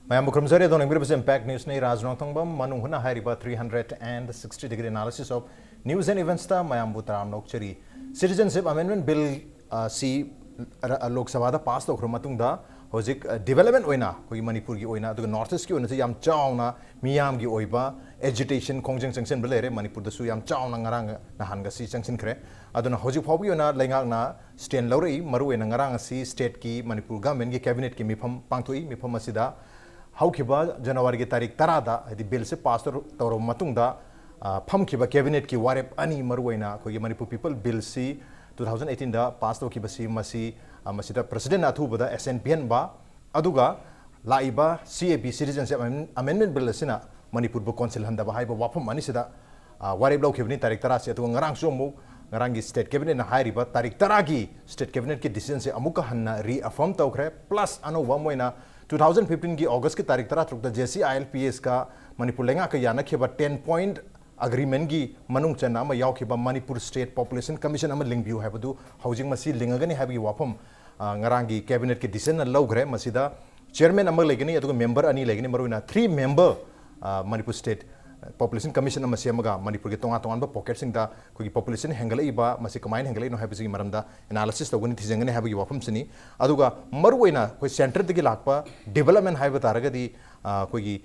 Mayam Bukramzari, the Nimai Impact News, Raj Nongthombam, Manung Hutna, Hariba 360-degree analysis of news and events. Mayam Butram Nokchari. Citizenship Amendment Bill C. Lok Sabha passed over Matunda, Hojik development oina, Koi Manipur gi oina, the Northeast Q and Yam Chauna, Miam gi oiba, agitation, Kongjang Sanction Belere, Manipur the Suyam Chauna Naranga, Nahangasi Sanction Cre, Aduna Hojik Hobiona, Langana, Stain Lori, Maru and Narangasi, State Ki, Manipur Government, Cabinet Ki Mipam Pantui, Mipamasida. How kiba January ki tarik tarada the bill se pass toro matungda pham kiba cabinet ki warep ani maruina ko Manipur people bill C 2018 da pass to kiba si masida president athubada SNPN ba aduga laiba CAB citizenship amendment bill sina Manipur bu council handa ba haiba wafam ani sida warep law kibni tarik tara se to ngarang somu ngarang state cabinet na hairiba tarik taragi state cabinet ki decision se amuka hanna reaffirm tawkre plus anu wamoina 2015 की अगस्त की तारीख तरह ट्रुक जेसी ILPS का मणिपुर लेंगा का याना के बाद 10-point agreement की मनुंग चन्ना में याव के बाद मणिपुर स्टेट पॉपुलेशन कमीशन अमर लिंक व्यू है बदु हाउसिंग मसी लिंगगनी है भी वापम ngaraंगी कैबिनेट के डिसीजन लौग रहे मसीदा चेयरमैन अमर लेगनी या तो मेंबर अनी लेगनी मरुना 3 member Manipur state population commission अमर सेमगा मणिपुर के तोंगा तोंगा पॉकेट सिंग दा कोई पॉपुलेशन हैंगले इबा मसी कमाइन हैंगले नो है बिजी मरंदा एनालिसिस तोगनी थिजंगने है बिगी वाफम सनी अदुगा मरुवेना कोई सेंटर दगी लाकपा डेवलपमेंट है बतारगदी कोई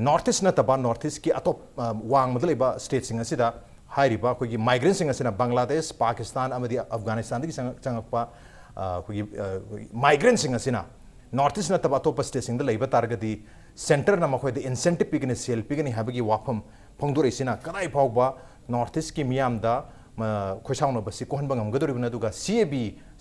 नॉर्थ ईस्ट नतबा नॉर्थ ईस्ट की अतो वांग मदलेबा स्टेट सिंग असिदा हाइरिबा कोई माइग्रेंट सिंग असिना बांग्लादेश पाकिस्तान अमदी अफगानिस्तान दगी चंगकपा कोई माइग्रेंट सिंग असिना नॉर्थ ईस्ट नतबा तो स्टेट सिंग द लेबा तारगदी सेंटर ना मखोय द इंसेंटिव पिगने सेल पिगने हाबगी वाफम फोंदोरेसिना कदाई फावबा नॉर्थ ईस्ट की मियाम दा खोसाउनो बसी कोहनबा ngam दुगा CAB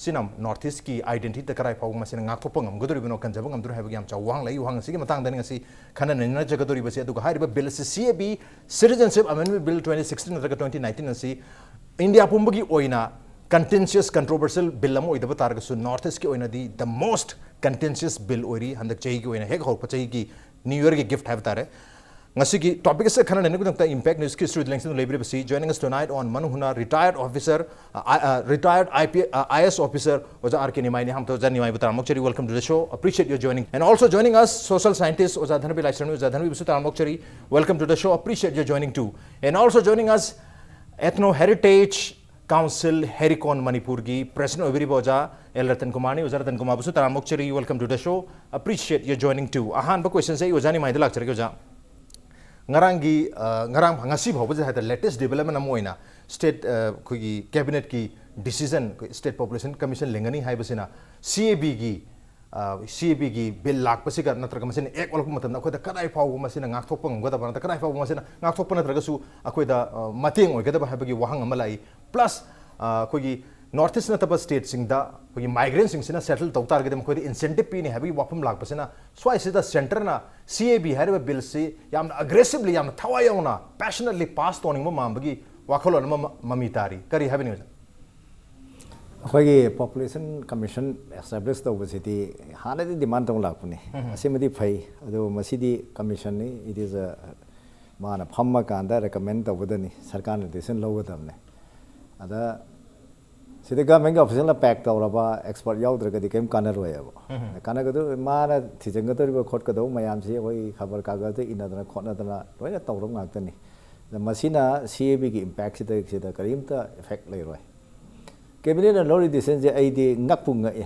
सिनम नॉर्थ ईस्ट की आइडेंटिटी कराई फाव मसिना ngakthoppa ngamgadoribino kanjaba ngamdur हाबगी आम चावांग लाई वांग सिगे Matang दनि ngasi khana nena jagadori basi दुगा हारिबा बिल से CAB citizenship amendment bill 2016 नतरगा 2019 नसी इंडिया पुंबगी ओइना contentious controversial bill amo idaba targasu north east ki oina di the most contentious bill ori handak chahi ki oina hek hok chahi ki new year ki gift have tare ngasi ki topic se khana nenu ta impact news ki street links library basi joining us tonight on Manung retired officer retired IAS officer oja RK Nimai ne hum to Nimai Butaramokchari welcome to the show appreciate your joining and also joining us social scientist oja Dhanabir Laishram oja Dhanabir Butaramokchari welcome to the show appreciate your joining too and also joining us ethno heritage Council HERICOUN Manipur ki President Oviri Boja El Ratankumar ni Uzar Ratankumar Busu Taramokchari welcome to the show appreciate your joining too ahan ba question say Uzani Mai dalak charge oja ngarang ngasi bhaw ba the latest development amoina state kogi cabinet ki decision state population commission lengani hai basina CAB ki bill lak pasika natraga masina ek olok matam akoida kadai faw masina ngakthokpa ngada ba kadai faw masina ngakthokpa natraga su akoida mateng oi gada ba habagi wahang amalai plus kogi north east nataba state singda kogi migrant sing sina settle tawtar gedam koidi incentive pi ne habagi wafam lak pasina swai sida center na CAB hariba bill se yamna aggressively yamna thawayona passionately pass toning ma mambagi wakholon mamitari kari habini अखोगी population commission establish तौबसिदी हानदी demand तौं लापने असिमदी फै अदो मसिदी commission नि इट इज अ माना फम्मा कांदा रेकमेंड तौबदनी सरकार ने डिसीजन लौगदबने अदा सिदा गवर्नमेंट ऑफिशियल पैक तौरबा एक्सपर्ट याउद्रगदी केम कानरोयबो कानगदो माना थिजंगदरिबो खोटकदो मयामसि ओइ खबर कागज इनदना खोटनदना लोइना तौरम गाक्तनी मसिना CAB की इंपैक्ट सिदा करीमता इफेक्ट लेरोय कैबिनेट लौरी डिसीजन से आईदी ngakpunga e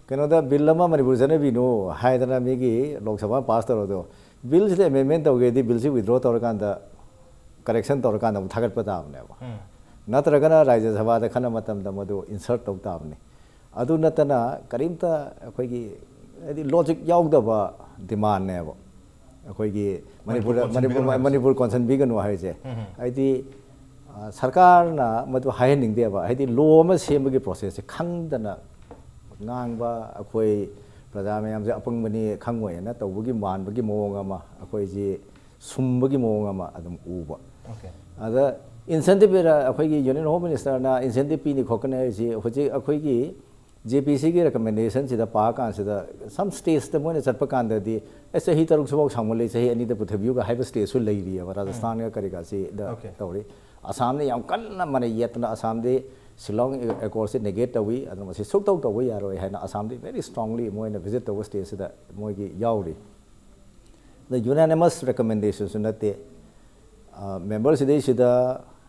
kenoda bill ama manipur jane bino haidana megi lok sabha pass toro bill se amendment tawge di bill se withdraw torkanda correction torkanda thagat patabne ba natragana rajya sabha da khana matam da madu insert tawtabne adu natana karimta akoigi adi logic yaugda ba demand ne ba akoigi manipur concern bigano haise aidi सरकार ना मतलब high निंग दिया बा है लो में same की process खंगदना ngang अखोई प्रजा में हमसे अपंग बनी खंगोय ना तौबगी मानबगी मोंग अमा अखोई जी सुमबगी मोंग अमा अदम उबा अदा इंसेंटिव अखोई यूनियन होम मिनिस्टर ना इंसेंटिव पीनी खोकने जी होजे अखोई की JPC की रिकमेंडेशन सिदा पा कान सिदा सम स्टेज त मोने चटप कान ददी ऐसे ही तरुक सबक सामले सही अनि द पुथबियु का हाइब स्टेज सु लई रिया राजस्थान का करेगा सी द तौरी असम ने याम कन्ना माने यतना असम दे शिलोंग एकोर से नेगेट तवी अदम से सुक तौ तव यारो है ना Assam they very strongly Moina visit तव स्टेज सिदा मोइगी याउरी the unanimous recommendation sunate members today should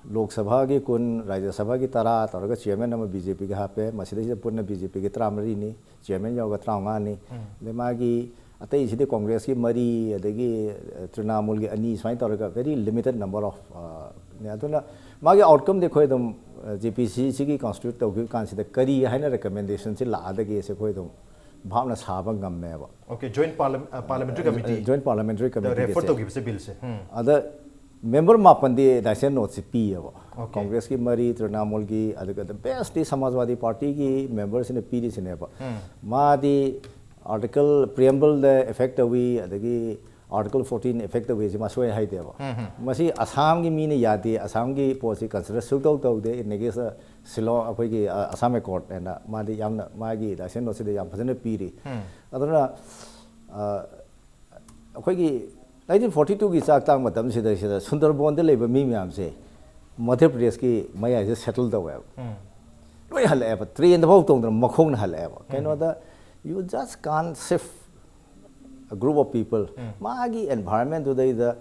Lok Sabha ki kun Rajya Sabha ki tara taraga chairman nama BJP ka hape masida purna BJP ki tramari ni chairman yoga traunga ni le magi atai sidi Congress ki mari adagi Trinamool ki ani swain taraga very limited number of ne aduna magi outcome dekho edum JPC ki constitute tawgi kan sida kari haina recommendation si la adagi se ko edum bhavna sabha gamme ba okay joint parliamentary committee the refer to give se bill se ada member mapandi daisen note se pi ba Congress ki mari Trinamool ki adaga the best Samajwadi party ki members in a PD sine ba ma di article preamble the effect we adagi article 14 effect we ma soy hai de ba masi Assam gi mi ne yadi Assam gi policy consider sukau tau de negis silo apoi gi Assam court and ma di yamna ma gi daisen no se de yam phajana pi ri aduna apoi gi 1942 की चाक तांग मतम से सुंदरबन दे लेबा मी ma'am से मध्य प्रदेश की मया से settle दो है लोय हले अब ट्रेन दबाव तोंग मखोंग न हले अब canoe the you just can't shift a group of people magi environment do the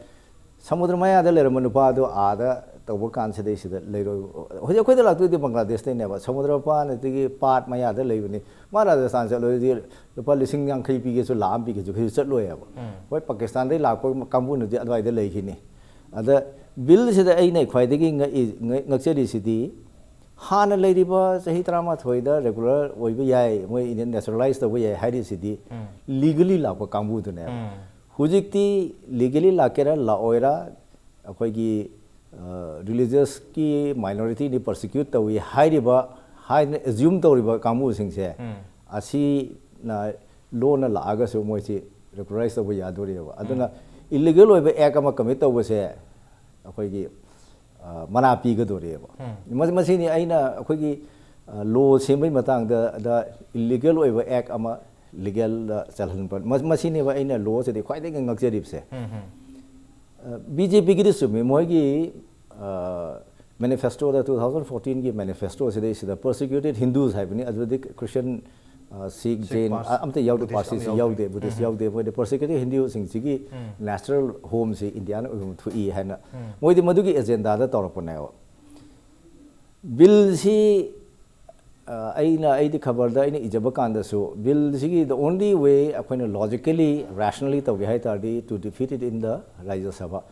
samudra maya da lera manupa do ada tawba kan se de sida leiro hoje khoi da la tu di Bangladesh te ne ba samudra pa ne ti part maya da leibani mara da san se lo di lupa lising yang khai pi ge so lam pi ge jo khai chat lo ya ba hoi Pakistan dai la ko kambu ne di adwai da lei khini ada bill se da ai nei khwai de gi ngak che di sidi hana leiriba sahi trama thoida regular oiba yai moi Indian naturalized the way hai city legally la ko kambu tu ne hujikti legally la kera la oira akoi gi religious ki minority ni persecute to we hai riba hai assume to riba kambu sing se asi na law na la aga so moi si regularize the way ya do riba aduna illegal oiba act ama commit to se akoi gi mana pi ga do re ba masi ni aina akhoi gi law sembai matang da illegal oiba act ama legal chalhan par masi ni ba aina law se de khwai de ngak je rip se BJP gi su me moi gi manifesto da 2014 gi manifesto se de the persecuted Hindus have ni advadik Christian Sikh Jain amte yaw de parsi se yaw de Buddhist yaw de the persecuted Hindu sing sigi natural home se Indian thu I hana moi de madu gi agenda da tor pone bill si aina khabar da aina ijaba kan da so bill sigi the only way akoina logically rationally to we hai tardi to defeat it in the Rajya Sabha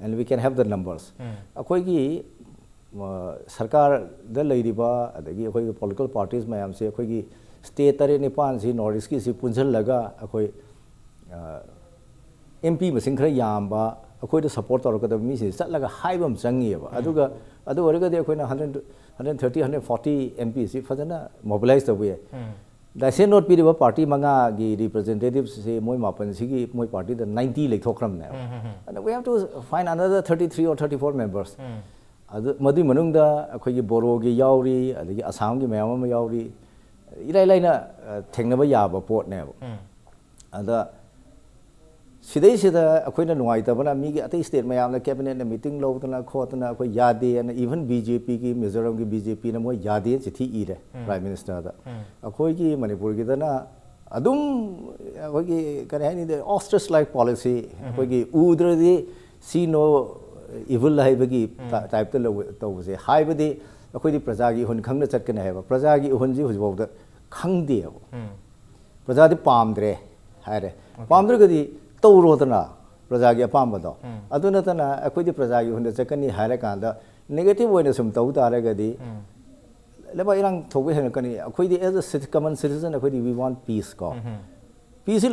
and we can have the numbers akoi gi sarkar da leiriba adagi akoi political parties mayam se akoi gi state tare nipan si northeast ki si punjal laga akoi MP masing khara yamba akoi da support tor ka da mi si chat laga haibam changi ba aduga adu orega de akoi na 130 140 MP si fajana mobilize the way da se not pi party manga gi representatives se moi mapan si gi moi party da 90 lek thokram na and we have to find another 33 or 34 members adu madu manung da akoi gi boro gi yauri adagi Assam gi mayam ma yauri irai laina thengnaba yaba pot ne ada sidai sida akoina nuai ta bana mi gi atai state mayam la cabinet na meeting lo tana khotna akoi yade and even BJP ki Mizoram ki BJP na mo yade chithi ire prime minister da akoi ki Manipur ki dana adum akoi ki kare hani the ostrich like policy akoi ki udra di see no evil hai bagi type to lo to se hai badi akoi di praja gi hun khang na chat kana hai ba praja gi hun ji hujbo da khang de praja di pamdre hai re pamdre ga di tawro dana praja gi apam ba do aduna tana akoi di praja gi hun da chakani hai ra kan da negative oina sum tau ta ra ga di leba irang thobe hen kani akoi di as a common citizen akoi di we want peace ko peace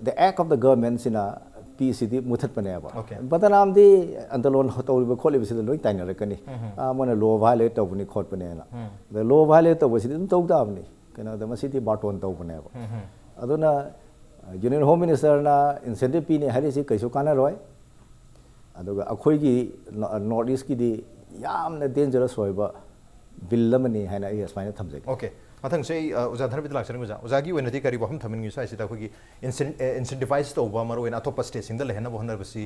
the act of the government sina peace di muthat pane ba batanam di andalon hotol be kholi bi loi taina ra kani amana law violate to buni khot pane la the law violate to bi dum tau da bni kana da masiti baton to bune ba aduna union home minister na incentive pi ne hari si kaisu kana roi aduga akhoi gi north east ki di yamna dangerous hoiba bill lamani haina I asmaina thamjai okay mathang sei uja Dhanabir Laishram uja uja gi wenati kari baham thamin ngi sai sida khogi incentivize to ba maro ena top state sing da lehna bo honar basi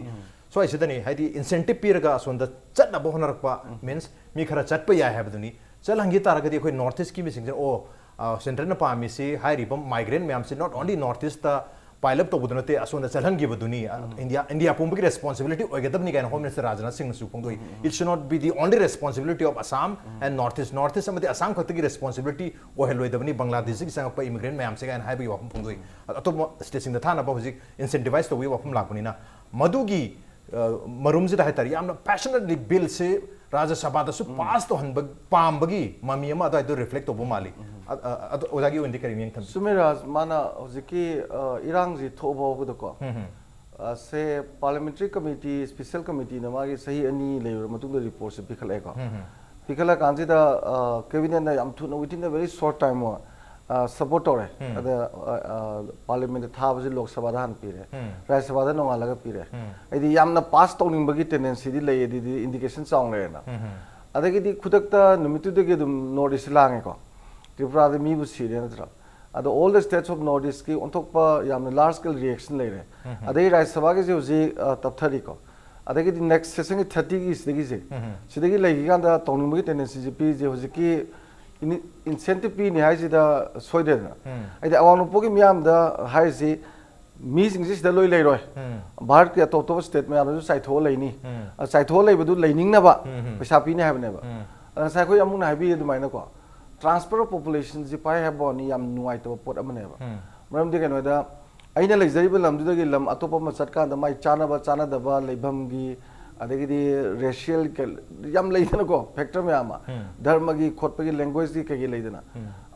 so ai sida ni haidi incentive piraga sonda chat na bo honar pa means mi khara chat pa ya have duni chal hangi taragadi khoi north east ki mi sing o central na pa mi si hai ribam migrant me am si not only north east ta pile up तौबदु नते असोन चलहनगिबदुनी India पुंबगी responsibility ओगेदबनी काइन home minister Rajnath Singh सुपोंगदोई it should not be the only responsibility of Assam and north east अमदे असम खतगी रेस्पॉन्सिबिलिटी ओहेलोइदबनी बांग्लादेश की संगप इमिग्रेंट मैम से काइन हाइबी वफम पोंगदोई अतोप स्टेट सिंग थाना हुजिक इंसेंटिवाइज तौबी वफम लाकबनिना मदुगी मरुम से हाइतारी यामना पैशनेटली बिल से राज्य सभा पास तो हन पाबगी ममी रिफ्लेक्ट तब माली ओजागी ओंदी करी मियंग थम सुमेराज माना होजिकी इरांगजी थोबोगदको से पार्लियामेंट्री कमिटी स्पेशल कमिटी न मागी सही अनि लेयर मतुंग रिपोर्ट से पिखलेको पिखला कांजिदा कैबिनेट ना याम थुना within a very short time support तौर पार्लियामेंट थाबजे लोक सभा हन पीरे राज्य सभा नोंगालगा पीरे अदी यामना पास तौनिंगबगी टेंडेंसी दी लई दी इंडिकेशन चांग लेना अदगी खुदकता नुमितुदगी दुम नॉर्थ ईस्ट लांगेको त्रिपुरा दे मीबु सिरे नत्रा अदो all the states of north east की ओंथोकपा यामना लार्ज स्केल रिएक्शन लेरे अदगी राज्य सभा के जे तपथरीको अदगी नेक्स्ट सेशन की 30 की सिदगी लेगी कांदा तौनिंगबगी टेंडेंसी जे पी जे होजिकी इंसेंटिव पी नि हाइजिदा सोइदेना आइदे अवांगनुपो की मियाम दा हाइजि मीसिंग जिसदा लोइ लेरोय भारत के टोटो स्टेट में आनो साइथो लेनी साइथो लेबदु लेनिंगनाबा पैसा पीने हाबनेबा साइखो यामुना हाइबि दुमाइना को ट्रांसफर ऑफ पॉपुलेशन जि पाइ हाबोनी याम नुवाइतो पोट अमनेबा मरम दे केनोदा आइना लेजरिबल लमदुदगी लम अतोपा मचटका द माइ चानादबा लेभमगी अदगी रेशियल याम लेदना को फैक्टर में आमा धर्म की खोटपगी लैंग्वेज की कगी लेदना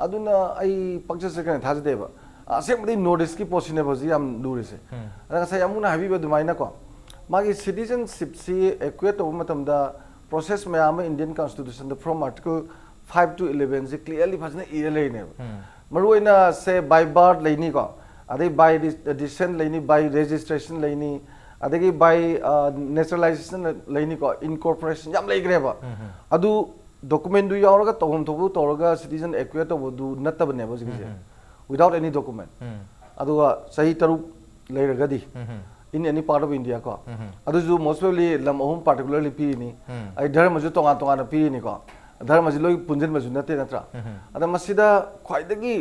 अदुना आई पंक्चर से कने थाजदेबा असेंबली नोटिस की पोसिने बजी याम दूरी से अदा सा यामुना हाबी दुमाइना को मागी सिटीजनशिप सी एक्वेट तो मतमदा प्रोसेस में आमा Indian constitution the from article 5 to 11 से क्लियरली फजने इ लेने मरुइना से बाय बर्थ लेनी को अदे बाय डिसेंट लेनी बाय रजिस्ट्रेशन लेनी अदगी बाय नेचुरलाइजेशन लेनी को इनकॉर्पोरेशन याम लेग्रेबा अदु डॉक्यूमेंट दु यावरगा तोहम थोबु तोरगा सिटीजन एक्वेट तो दु नत्तबने बजिसे विदाउट एनी डॉक्यूमेंट अदुगा सही तरु लेरगदी in any part of India को अदुजु मोस्ट प्रोबेबली लम अहम पार्टिकुलरली पीनी आई धर्म जो तोंगा तोंगा पीनी को धर्म जी लोई पुंजन मजु नते नत्रा अदा मसिदा ख्वाइदगी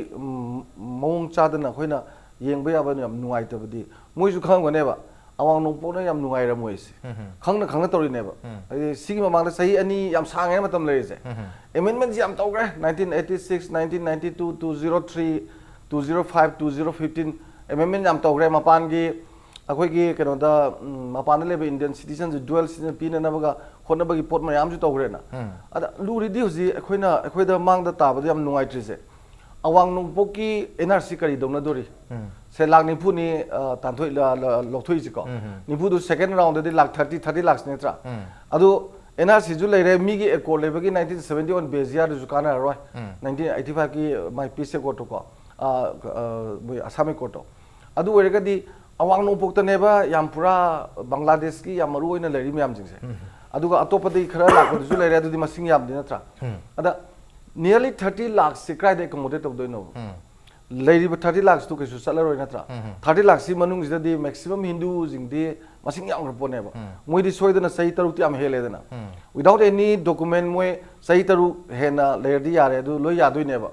मौंग चादना खोइना येंबा याबा याम नुवाइतबदी मोइजु खंगनेबा अवांग नोंपोना याम नुवाइरा मोइसे खंगना तौरिनेबा आई सिगी ममांग सही अनि याम सांगे मतम लेजे एमेंडमेंट याम तौग्रे 1986 1992 203 205 2015 एमेंडमेंट याम तौग्रे मपानगी अखोइगी केनोदा मपान लेबे इंडियन सिटीजन डुअल सिटीजन पीननबगा होनबगी पोट मयाम जु तौग्रेना अदा लुरिदी हुजी अखोइदा मांगदा ताबदा याम नुवाइत्रिसे अवांग नोंपोकी एनआरसी करी दौना दोरी से लाख निफुनी तांथोइ लोथोइजिको निफुदु सेकेंड राउंड दे लाख 30 लाख नेत्रा अदु एनआरसी जु लेरे मिगी एकोर्ड लेबगी 1971 बेजिया जु काना रोय 1985 की माइ पीसे कोटो को असमी कोटो अदु ओरेगदी अवांग नोंपोक्तनेबा याम पुरा बांग्लादेश की याम मरु ओइना लेरि म्याम जिंसे अदुगा अतोपदि खरा लाखो जु लेरे अदुदि मसिंग याम दि नत्रा अदा नियरली 30 लाख से क्राइड एकोमोडेट तौदोइनो लेरिबा 30 लाख तो कैसु चलरोय नत्रा 30 लाख सी मनुंग जिदि मैक्सिमम हिंदू जिंगदि मसिंग याम पोनेबा मोइदि सोइदना सही तरुति याम हेलेदना विदाउट एनी डॉक्यूमेंट मोय सही तरु हेना लेरदि यारे अदु लोय यादोइनेबा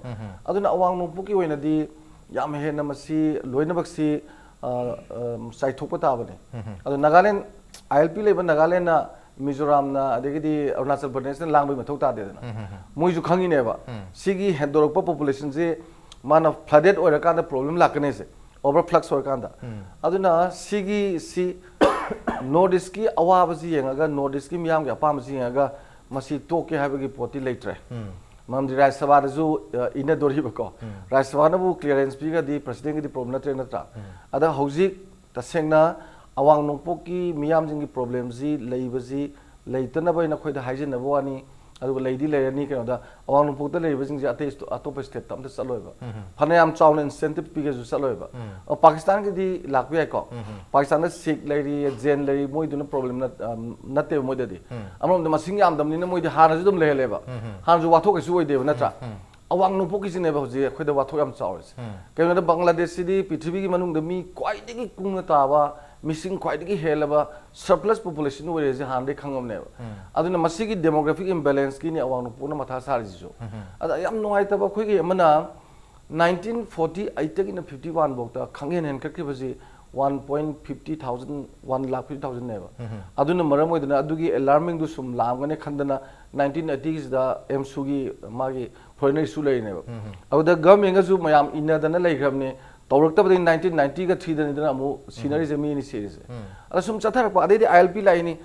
अदुना अवांग नोंपुकी ओइनदि याम हेना मसी लोइनबक्सी साइथोप ताबने अदु नागालैंड आईएलपी लेबा नागालैंड ना मिजोराम ना अदगिदी अरुणाचल प्रदेश ना लांगबै मथौ तादेदना मोइजु खंगिनेबा सिगी हेदोरकपा पॉपुलेशन जे माना फ्लडेड ओरकांदा प्रॉब्लम लाकने से ओवरफ्लक्स ओरकांदा अदुना सिगी सी नॉर्थ ईस्ट की अवाबजी यंगागा नॉर्थ ईस्ट की मियाम के अपामजी यंगागा मसी टोके हाबगी पोटी लेट्रे ममदि राज्य सभा दजु इने दोरिबको राज्य सभा नबु क्लियरेंस पीगा दी प्रेसिडेंट की प्रॉब्लम नत्रे नत्रा अदा हौजिक तसेंगना अवांग नोंपोकी मियाम जिंगी प्रॉब्लम जी लेइबजी लेइतनबा इन खोइदा हाइजिनबो वानी अदुगा लेइदि लेरनी केनोदा अवांग नोंपोकता लेइबा जिंग जाते अतोप स्टेट तमते चलोइबा फनेयाम चाउन इंसेंटिव पीगे जु चलोइबा पाकिस्तान की दी लाकबि आइको पाकिस्तान दा सिख लेरि जेन लेरि मोइदुना प्रॉब्लम नते मोइददि अमरम द मसिंग याम दमनिना मोइदि हाना जु दम लेहेलेबा हान जु वाथो कैसु ओइदेबा नत्रा अवांग नोंपोकी जिनेबा होजि खोइदा वाथो याम चाउरस केनोदा बांग्लादेश सिदि पृथ्वी की मनुंग दमी क्वाइदगी कुंगना ताबा मिसिंग क्वाइदगी हेलबा सरप्लस पॉपुलेशन ओरे जे हानदे खंगमनेबा अदुना मसिगी डेमोग्राफिक इम्बैलेंस की नि अवांग नोंपोना मथा सारिजो अदा याम नोआइतबा खोइगी मना 1948 tagina 51 bokta khangen hen kakri basi 1.50,000 1,50,000 neba aduna maram oidana adugi alarming du sum lamgane khandana 1980s da emsugi magi foreigner su lei neba aduda government ga su mayam inadana leikramne tawrakta badi 1990 ga thidana dana amu scenery jami ni series ala sum chatharak pa adedi ILP laini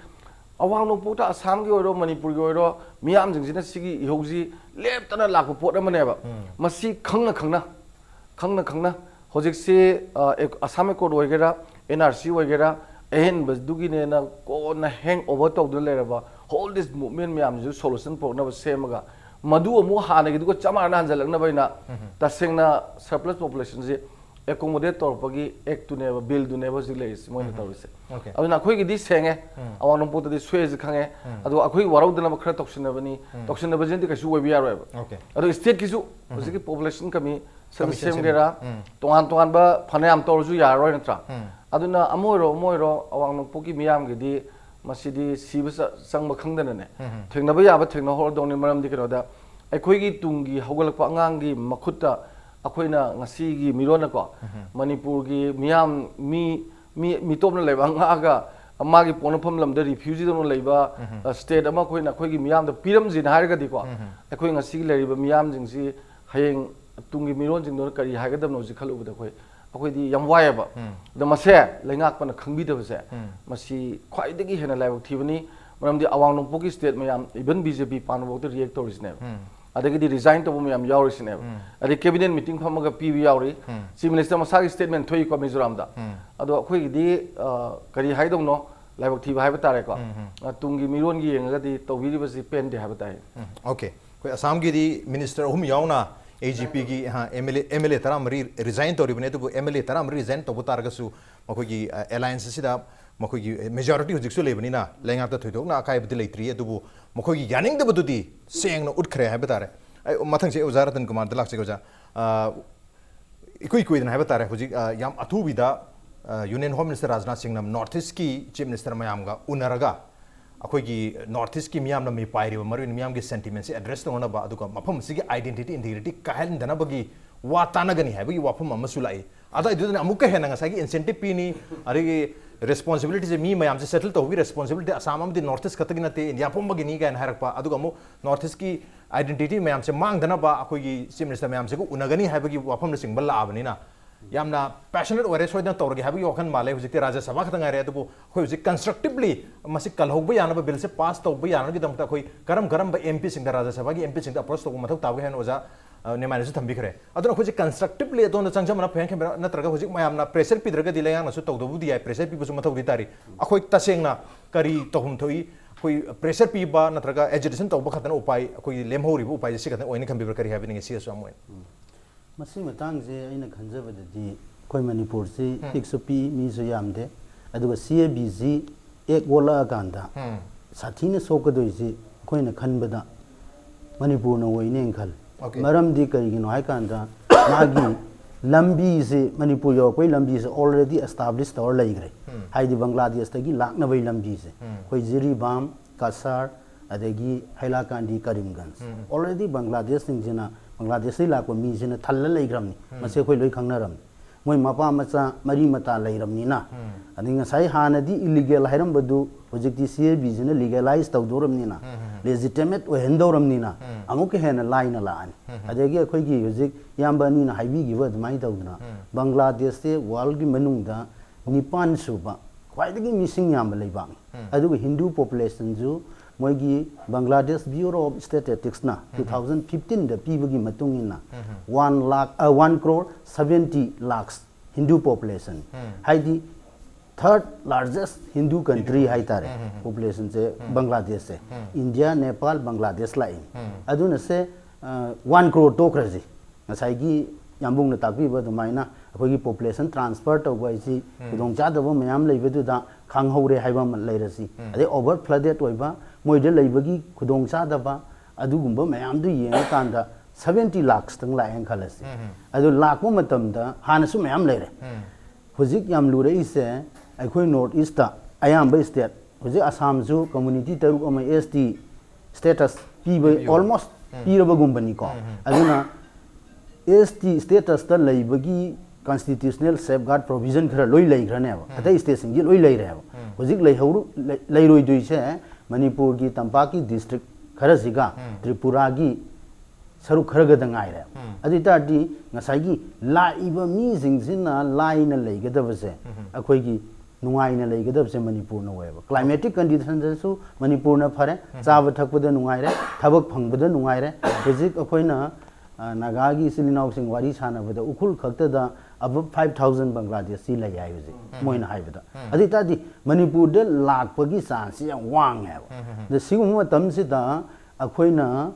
awang nongpokta assam gi oiro manipur gi oiro miyam jingsina sigi ihauji leptana lakpa pot amaneba masi khangna hojik se assam code oigera NRC oigera ehen bas dugi ne na ko na hang over to do leraba whole this movement miyam ju solution progna semaga madu amu hana gi du chama na hanjalakna baina tasengna surplus population je accommodate torpagi act to never bill to never zileis moina tawise aduna khoi gi di senge awang nong pot di swez khange adu akhoi waraudana khra toksinabani toksinaba jendi ka su obi yaro adu state ki su hojiki population kami sem gera tongan ba phanayam torju yaroi natra aduna amoiro awang nong poki miyam gi di masidi siba sangba khangdana ne thengnaba yaba thengna hor dongni maram di kenoda akhoi gi tungi hogalakpa angang gi makhutta akoina ngasi gi mirona ko manipur gi miyam mi topna leba ngaga amagi ponapam lamda refugee dom leba state ama koina khoi gi miyam da piram jin harga di ko akoi ngasi gi leriba miyam jingsi hayeng tungi miron jing don kari haga dam no ji khalu da akoi di yam wayaba da mase lengak pana khangbi da base masi khwai dagi hena laibak thibani maram di awang nong poki state mayam even BJP panwok da react to risne adagi resign to mayam yauri sine adi cabinet meeting phamaga PV yauri chief minister masagi statement thoi ko mizoram da ado khoi di kari haidong no laibak thiba haiba tare ko tungi miron gi yenga di tawiri basi pen de haiba tai okay koi assam gi di minister hum yauna AGP gi ha MLA taram resign to ribne to MLA taram resign to butar ga su makoi gi alliance sida makoi gi majority hujik su lebani na lenga ta thoidok na kai bdi leitri adubu makoi gi yaning da bududi seng no utkhre ha betare ai mathang se ozar Ratankumar dalak se goja ikoi den ha betare hujik yam athu bida Union Home Minister Raj Nongthombam North East ki Chief Minister mayam ga unaraga akoi gi North East ki miyam na mi pairi maru miyam gi sentiments address to na ba aduka mafam sigi identity integrity kahel dana bagi wa tanagani ha bagi wafam amasulai ada idu na amuka hena ngasagi incentive pini ari responsibility je mi mayam se settle to bi responsibility asam di North East katagi nate india pom bagi ni ga na harakpa aduga mu North East ki identity mayam se mang dana ba akoi gi Chief Minister mayam se ko unagani ha bagi wafam na singbal la abani na yamna passionate ore soidna tawrgi habi yokan male hujikti Rajya Sabha khata ngare adubu khoi hujik constructively masi kalhogba yana ba bill se pass tawba yana gi damta khoi karam ba MP sing da Rajya Sabha gi MP sing da approach to mathau taw hen oja Nimai su thambi khare aduna hujik constructively adona changjam na phen khemra na traga hujik mayamna pressure pidraga dilaya na su tawdobu di ai pressure pi bu mathau di tari akhoi tasengna kari tohum thoi khoi pressure pi ba na traga agitation tawba khatana upai khoi lemhori bu upai se khatana oini khambi kari habi ngi cs amoy मसी मतंग जे अइना खंजबदि कोइ मणिपुर से 100 मी जो यामदे अदुगा CABG एक वोला गांदा साथीने सोकदोइ जे कोइना खनबदा मणिपुर न वइने खल मरम दि करिगिनो हाय कांदा मागी लंबी से मणिपुर यो कोइ लंबी से ऑलरेडी एस्टैब्लिश तौर लइग्रे हाइदि बांग्लादेश तगी लाकनबई लंबी से कोइ जिरीबाम कासार अदगी हैलाकांडी करीमगंज ऑलरेडी बांग्लादेश सिंजना बांग्लादेश से लाको मी जिन थल्ल लेग्रमनी मसे खोइ लोइ खंगनरम मोय मपा मचा मरी मता लेग्रमनी ना अनि ngasai hanadi illegal hairam badu hojikti CAB jina legalize tawdoromni na legitimate ohendoromni na amuke hena line la ani adegi khoi gi hojik yambani na haibi gi wad mai tawdna Bangladesh se world gi manungda nipan suba khwaidagi missing yam leibang adugo Hindu population ju मोगी Bangladesh bureau of statistics ना 2015 the पीबगी मतुंग इना 1 crore 70 lakhs Hindu population हाइदी third largest Hindu country हाइ तारे population से बांग्लादेश से India Nepal Bangladesh लाई अदुन से 1 crore तो क्रजी ngasai yambung na takbi ba dumaina akhoi population transfer to bai si kudong cha dabo mayam leibedu da khang hore haiba man leirasi ade over flooded oiba moide leibagi kudong cha daba adugumba mayam du yeng kanda 70 lakhs tang la en khalasi adu lakmo matam da hanasu mayam leire hojik yam lure ise akhoi north east ta ayam ba state hojik assam ju community taruk ama ST status pi almost pi roba gumbani ko aduna ST status ta laibagi constitutional safeguard provision khara loi lai khara ne ba atai state sing ji loi lai re ba hojik lai hauru lai roi dui se Manipur gi Tampa ki district khara siga Tripura gi saruk khara ga dangai re adi ta di ngasai gi laiba mi sing sina lai na lai ga da ba se akhoi gi nungai na lai ga da se Manipur na we ba climatic conditions su Manipur na phare chawa thakpa da nungai re thabak phang ba da nungai re hojik akhoi na Nagagi Silinau Sing Wari Sana with the Ukul Kakta above 5,000 Bangladeshi lay Moin Haibada. Aditadi Manipur de Lak Pakisan, see a Wang have. The Sigma Tamsita, Aquina,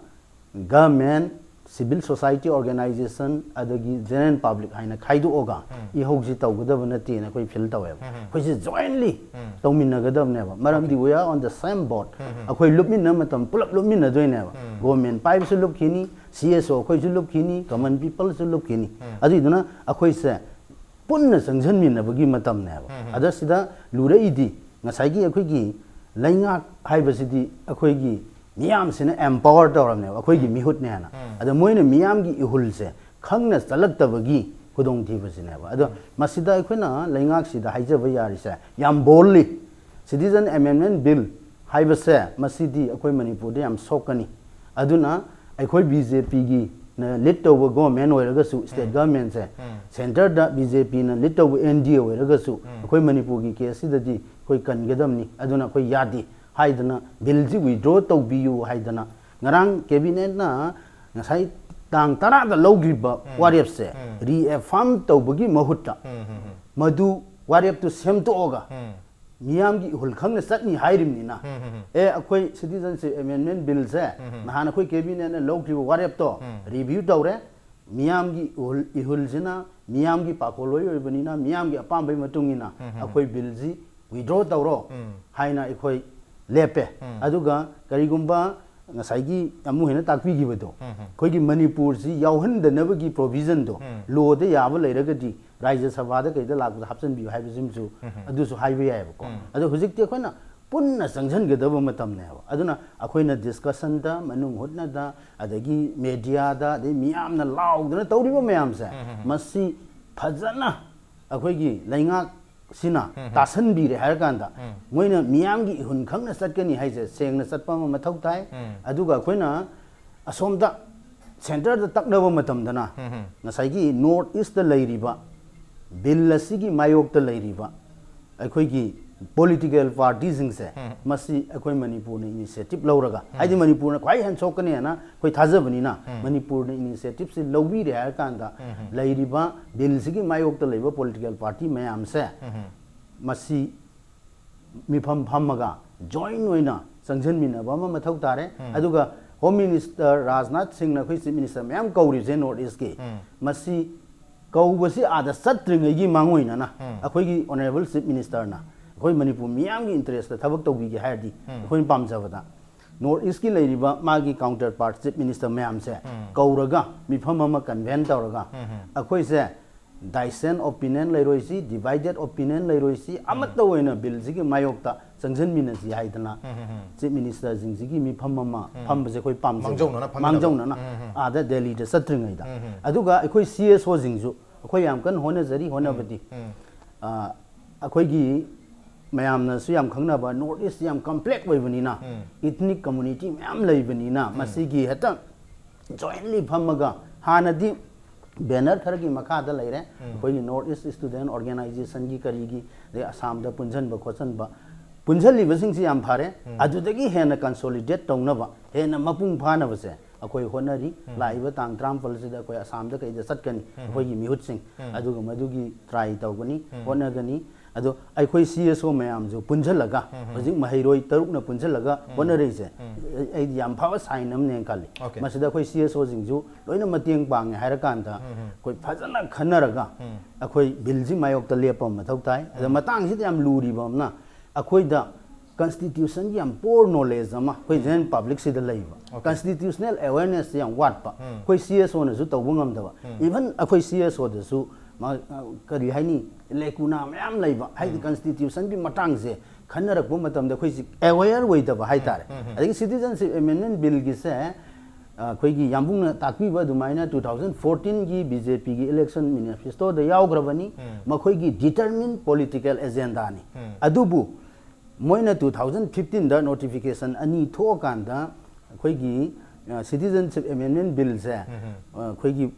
government, civil society organization, other general public, Hina Kaidu Oga, Ihogita, Gudavanati, and a quick filter, which is jointly Dominagadam never. Madam, we are on the same boat. A quick luminamatum, pull up lumina doing never. Government pipes look kini, CSO, quite look kini, common people look kini. Adiduna, a quick say, Punnas and Zenmin never give matam never. Others the Lureidi, Nasagi, a quickie, Langa, Hibacity, a quickie. Miam sin empowered or never, a quiggy mi hutnana. At the moon miamgi ihulse, Kangas the Luktavagi, who don't give us never. Other Masida Equina, Langaxi, the Hijavayaris, Yam boldly. Citizen Amendment Bill, Hivase, Masidi, Aquimani Pudiam Sokani. Aduna, I quite BJP, little government or Ragasu, state government, center that BJP, little NDO or Ragasu, Aquimani Pugi, Cassidy, Quay can get them, Aduna Quay Yadi. Haidana bilji withdraw to BU Haidana Narang cabinet na Nasai Tang Tara the low grip warrior say reaffirm to Bugi Mahuta Madu warrior to Sem to Oga Miamgi Hulkang Satni Hirimina a quay citizenship amendment bill say Nahana Quay cabinet and low grip warrior to review Dore Miamgi Ihulzina Miamgi Pakolo Benina Miamgi Apambe Matungina a quay bilji withdraw Tauro Haina equate Lepe, Aduga, Karigumba, Nasagi, Amuhina Taki give it. Kogi Manipur, Yauhan, the never give provision do. Low the Yaval Regati, rises Havada, the lap of Hapson, you have him to do so highway. Adu Huzik Tekona, Punna Sanction get over Matam now. Aduna, Aquina discussion, Manung Hutna, Adagi, Mediada, the Miam the loud, the Toribo Miamsa, must see Pazana, Aquigi, Langa. Sina, Tasan be the Harganda. When a Miamgi Hunkang Satani has saying the Satpama Matautai, Aduga Quena, a somda center the Taknava Matamdana, Nasagi, northeast the Lairiba, Billasigi Mayok the Lairiba, a quickie political parties in say, must see a Manipur initiative Lauraga. I think Manipur quite and Sokaniana, quite Hazavanina, Manipur initiatives in Lobi the Harkanda, Lairiba, Bilsigi Mayok the Labour political party, may am say, must see Mipam Pamaga, join Wina, Sanjan Mina, Bama Matautare, Aduga, Home Minister Raj Nongthombam, Minister Mam Kauri or Iski, must see Go was the other Satring a Yimanguina, a quickie honorable minister. Koi Manipur Miami interest the Tabak to be Hardy, Queen Pamsavada. Nor Iski Lady Magi counterpart, Minister Mam say, Gauraga, Mipamama convent oraga. A quay say, Dyson opinion Leroisi, divided opinion Leroisi, Amato in a bill, Ziggy Mayokta, Sanjan Minas Yaitana, Chief Minister Zingigi Mipamama, Pambasekoi Pam, Mangjona, other Delhi, the Satringada. Aduga, a quay CS was Zingzu, a quay Amkan, Honazari, Honavati. A quay Mayamna Siam Kanaba, Northeast Siam complex Wavenina, ethnic community, Mam Lavenina, Masigi Heta, jointly Pamaga, Hanadi, Banner Karagi Makada Lare, when Northeast student organization Gikarigi, they Assam the Punjan Bakosan, Punjali was in Siampare, Adudagi Hena consolidate Tonava, Hena Mapung Panavase, a Koi Honari, Live Tang Tramples, the Koya Sam the Satkan, Koi Mutsing, Aduga Madugi, Trai Togani, Honagani. I quite CSO Mayam, Punjalaga, was in Mahiroi, Taruna Punjalaga, one race, a young power sign them Nankali. Masada quite CSO Zinju, Loina Mating Bang, Harakanta, quite Pazana Kanaraga, a quite Bilzi Mayok the Lepom, Matautai, the Matang Hitam Luri Bomna, a quite the Constitution yam poor knowledge, quite then public city labor. Constitutional awareness yam what, quite CSO Zuta Wungam, even a quite CSO the Zoo. Karihani, Lekuna, Mam Labor, High Constitution, be Matangze, Kanara Pumatam, the quiz aware weight of a high tare. I think citizenship amendment bill is ꯑꯩꯈꯣꯏꯒꯤ ꯌꯥꯝꯕꯨꯡꯅ ꯇꯥꯛꯄꯤꯕ ꯑꯗꯨꯃꯥꯏꯅ 2014ꯒꯤ BJPꯒꯤ election ꯃꯦꯅꯤꯐꯦꯁꯇꯣꯗ ꯌꯥꯎꯈ꯭ꯔꯕꯅꯤ ꯃꯈꯣꯏꯒꯤ determine political ꯑꯦꯖꯦꯟꯗꯥꯅꯤ ꯑꯗꯨꯕꯨ ꯃꯣꯏꯅ 2015ꯗ notification ꯑꯅꯤ ꯊꯣꯛꯑꯀꯥꯟꯗ ꯑꯩꯈꯣꯏꯒꯤ citizenship ꯑꯦꯃꯦꯟꯃꯦꯟ ꯕꯤꯜꯁꯦ ꯑꯩꯈꯣꯏꯒꯤ